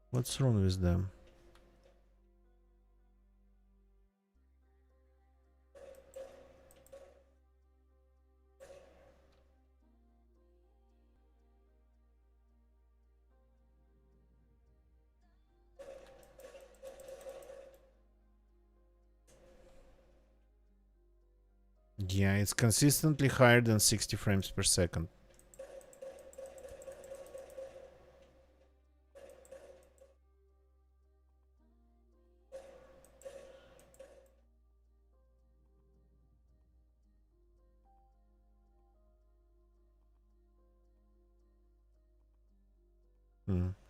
What's wrong with them? Yeah, it's consistently higher than 60 frames per second.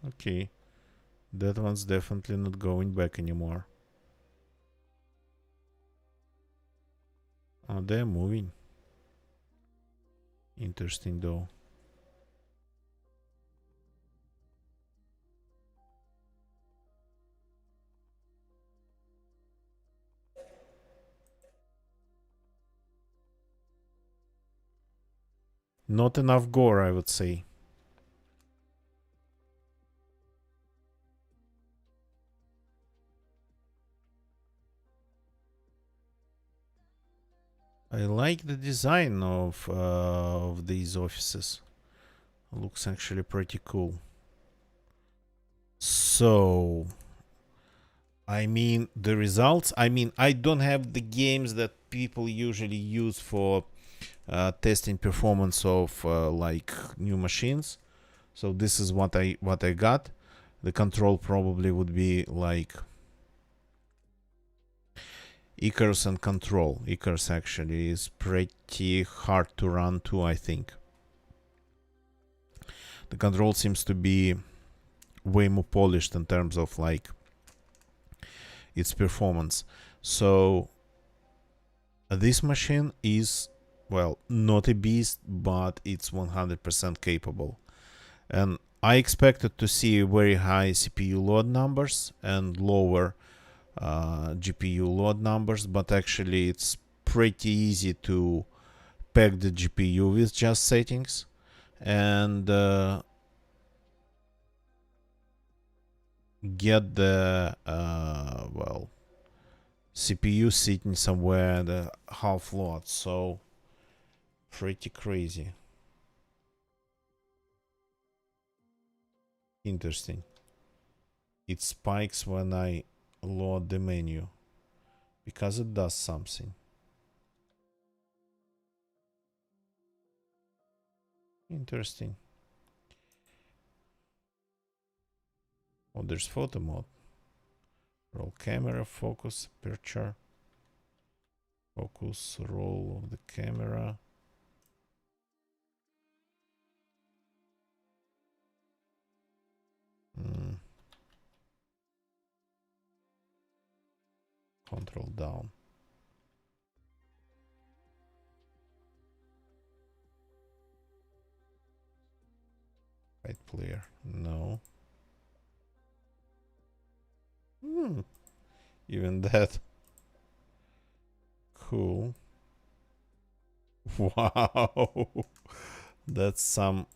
Okay. That one's definitely not going back anymore. Oh, they're moving. Interesting though. Not enough gore, I would say. I like the design of these offices. Looks actually pretty cool. So, I mean, the results. I mean, I don't have the games that people usually use for testing performance of like new machines. So this is what I got. The control probably would be like Icarus and Control. Icarus actually is pretty hard to run too, I think. The control seems to be way more polished in terms of like its performance. So this machine is, well, not a beast, but it's 100% capable. And I expected to see very high CPU load numbers and lower GPU load numbers, but actually it's pretty easy to pack the GPU with just settings and get the well, CPU sitting somewhere at the half load. So pretty crazy. Interesting. It spikes when I load the menu because it does something. Interesting. Oh, there's photo mode. Roll camera, focus, aperture, focus, roll of the camera. Control down. Right player. No. Even that. Cool. Wow. That's some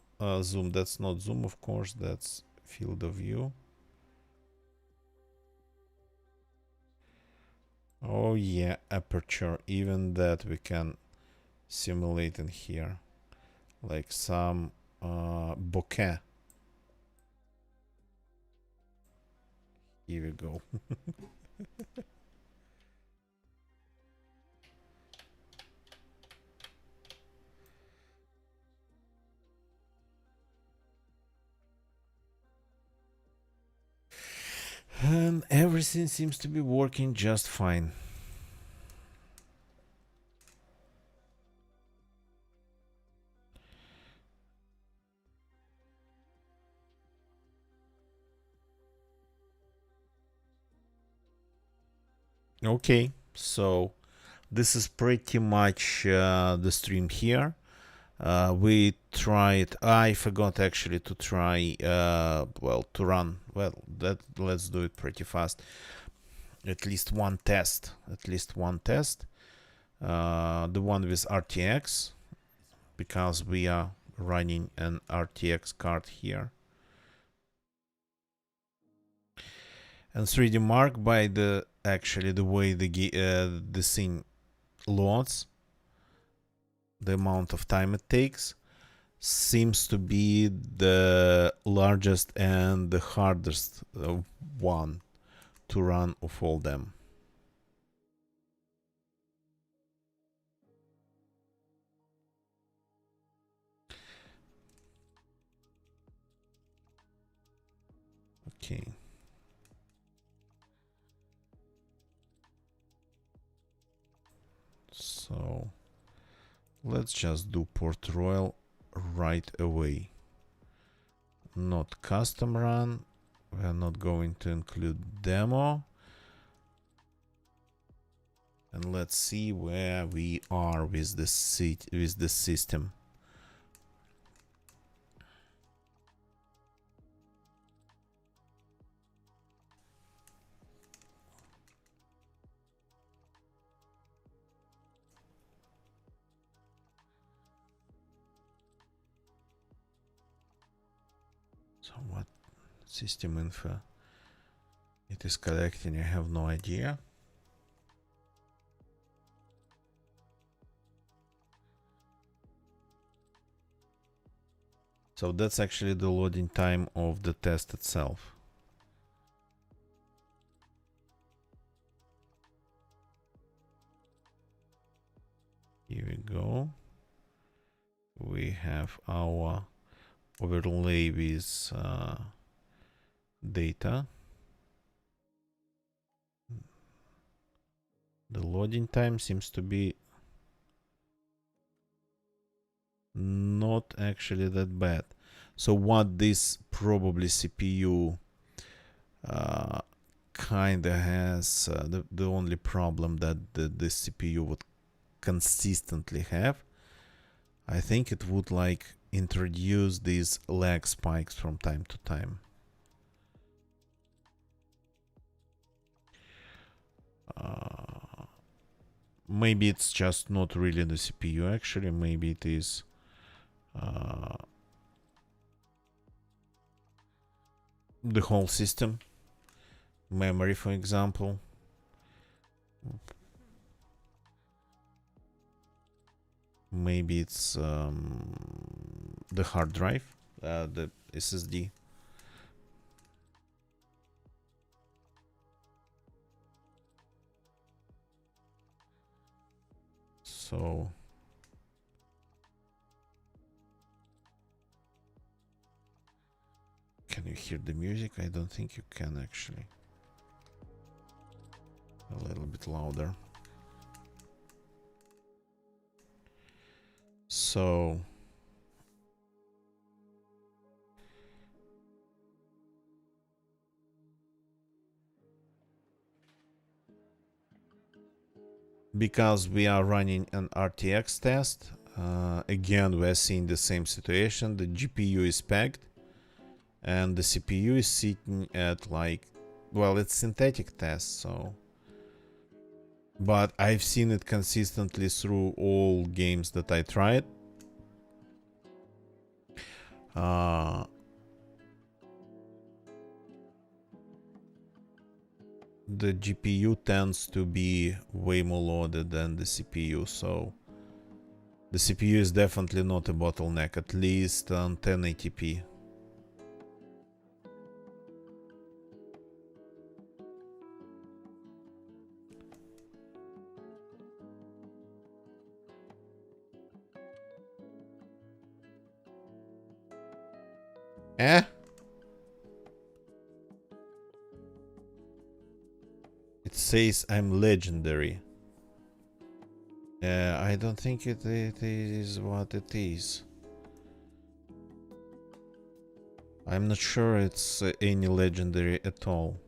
zoom. That's not zoom, of course. That's field of view. Oh yeah, aperture. Even that we can simulate in here. Like some bokeh. Here we go. And everything seems to be working just fine. Okay, so this is pretty much the stream here. We tried. I forgot actually to try. Well, to run. Well, that let's do it pretty fast. At least one test. At least one test. The one with RTX, because we are running an RTX card here. And 3D Mark, by the actually the way the scene loads, the amount of time it takes, seems to be the largest and the hardest one to run of all them. Okay. So let's just do Port Royal right away. Not custom run. We're not going to include demo. And let's see where we are with the system. So what system info it is collecting, I have no idea. So that's actually the loading time of the test itself. Here we go. We have our overlay with data. The loading time seems to be not actually that bad. So what this probably CPU kinda has, the only problem that this CPU would consistently have, I think it would like introduce these lag spikes from time to time. Maybe it's just not really the CPU actually, maybe it is the whole system, memory for example. Maybe it's the hard drive, the SSD. So can you hear the music? I don't think you can actually. A little bit louder. So because we are running an RTX test, again we're seeing the same situation. The GPU is packed and the CPU is sitting at like, well, it's synthetic test, so, but I've seen it consistently through all games that I tried. The GPU tends to be way more loaded than the CPU, so the CPU is definitely not a bottleneck, at least on 1080p. Eh? It says I'm legendary. I don't think it is what it is. I'm not sure it's any legendary at all.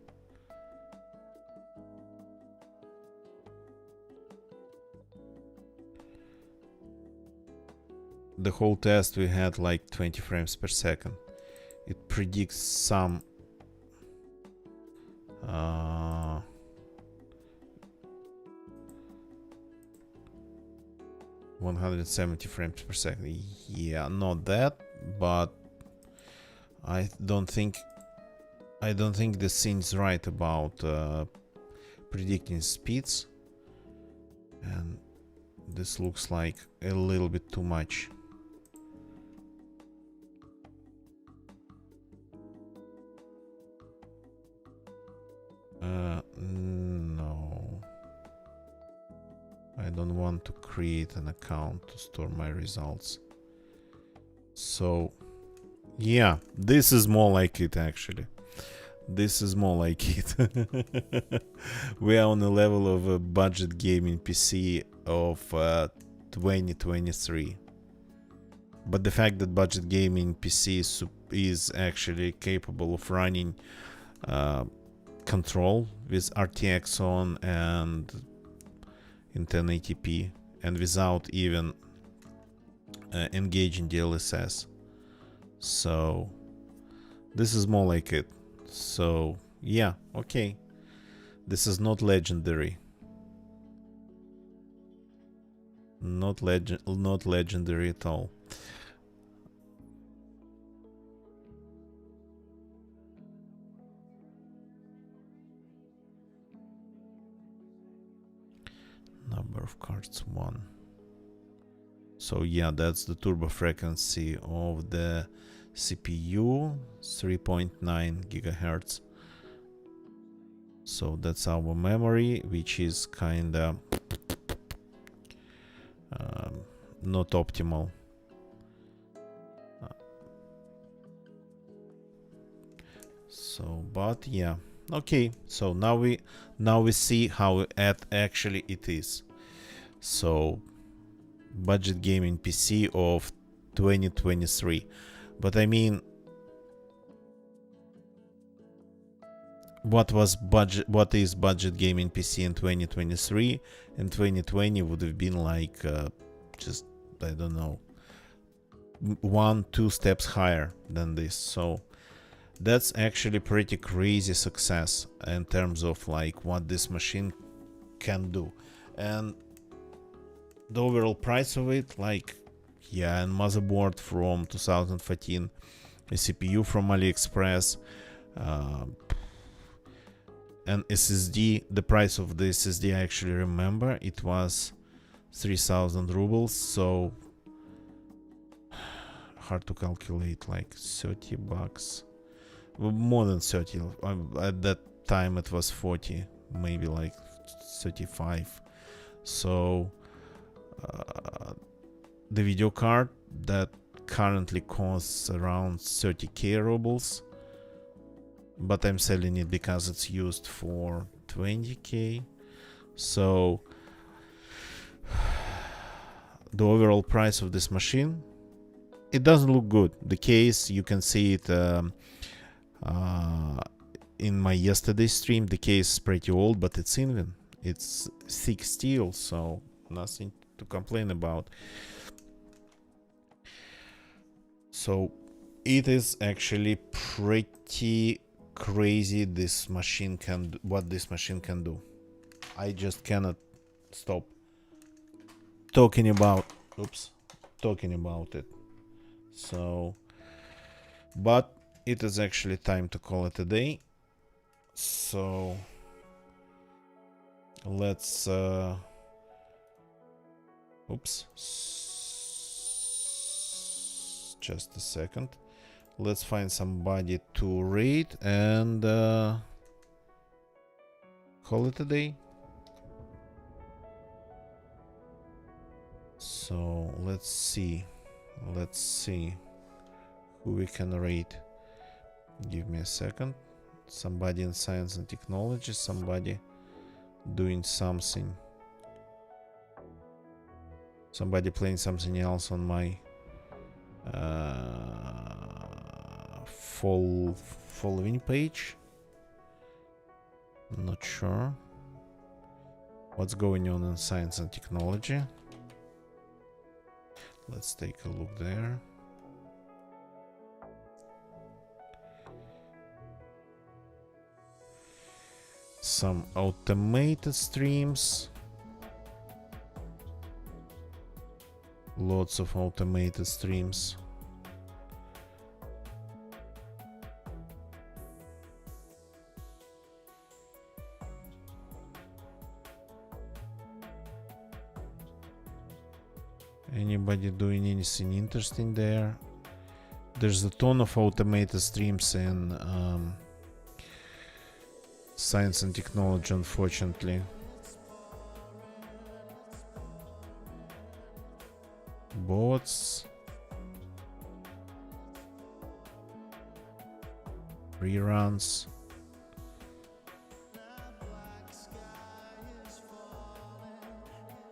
The whole test we had like 20 frames per second. It predicts some 170 frames per second. Yeah, not that, but I don't think this seems right about predicting speeds, and this looks like a little bit too much. No, I don't want to create an account to store my results. So yeah, this is more like it actually. This is more like it. We are on the level of a budget gaming PC of 2023. But the fact that budget gaming PC is actually capable of running Control with RTX on and in 1080p and without even engaging DLSS. So this is more like it. So yeah, okay. This is not legendary. Not legendary at all. Number of cards 1. So yeah, that's the turbo frequency of the CPU, 3.9 gigahertz. So that's our memory, which is kinda not optimal. So, but yeah, okay. So now we see how actually it is. So budget gaming PC of 2023. But I mean, what is budget gaming PC in 2023? In 2020 would have been like just, I don't know, 1-2 steps higher than this. So that's actually pretty crazy success in terms of like what this machine can do. And the overall price of it, like, yeah, and motherboard from 2014, a CPU from AliExpress, and SSD. The price of the SSD, I actually remember, it was 3,000 rubles, so hard to calculate, like 30 bucks, more than 30. At that time it was 40, maybe like 35. So the video card that currently costs around 30k rubles, but I'm selling it because it's used for 20k. So the overall price of this machine, it doesn't look good. The case, you can see it in my yesterday stream. The case is pretty old, but it's even. It's thick steel, so nothing to complain about. So it is actually pretty crazy this machine can what this machine can do. I just cannot stop talking about it. So, but it is actually time to call it a day. So let's just a second. Let's find somebody to raid and call it a day. So let's see who we can raid. Give me a second. Somebody in science and technology, somebody doing something. Somebody playing something else on my following page. Not sure what's going on in science and technology. Let's take a look there. Some automated streams. Lots of automated streams. Anybody doing anything interesting there? There's a ton of automated streams in science and technology, unfortunately. Bots. Reruns.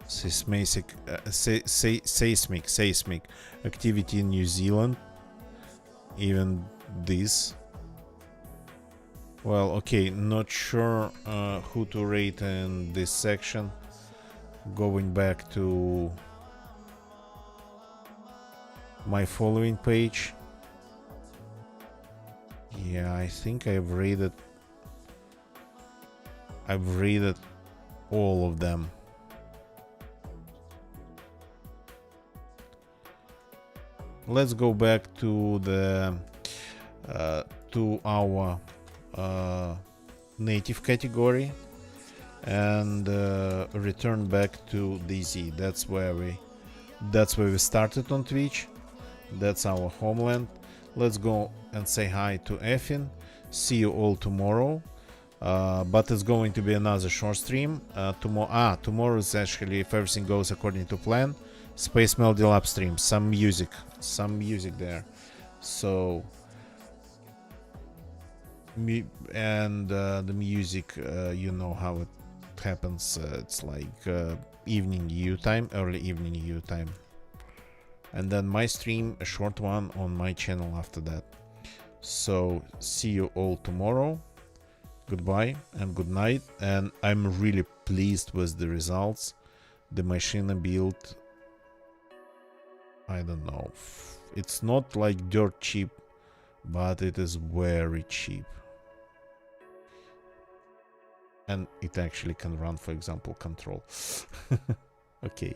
Seismic activity in New Zealand. Even this. Well, okay, not sure who to rate in this section. Going back to my following page. Yeah, I think I've rated all of them. Let's go back to the to our native category and return back to DZ. That's where we started on Twitch. That's our homeland. Let's go and say hi to Effin. See you all tomorrow. But it's going to be another short stream. Tomorrow is actually, if everything goes according to plan, Space Melody Lab stream. Some music there. So the music, you know how it happens. It's like evening EU time, early evening EU time. And then my stream, a short one on my channel after that. So see you all tomorrow. Goodbye and good night. And I'm really pleased with the results. The machine built, I don't know, it's not like dirt cheap, but it is very cheap. And it actually can run, for example, Control. Okay.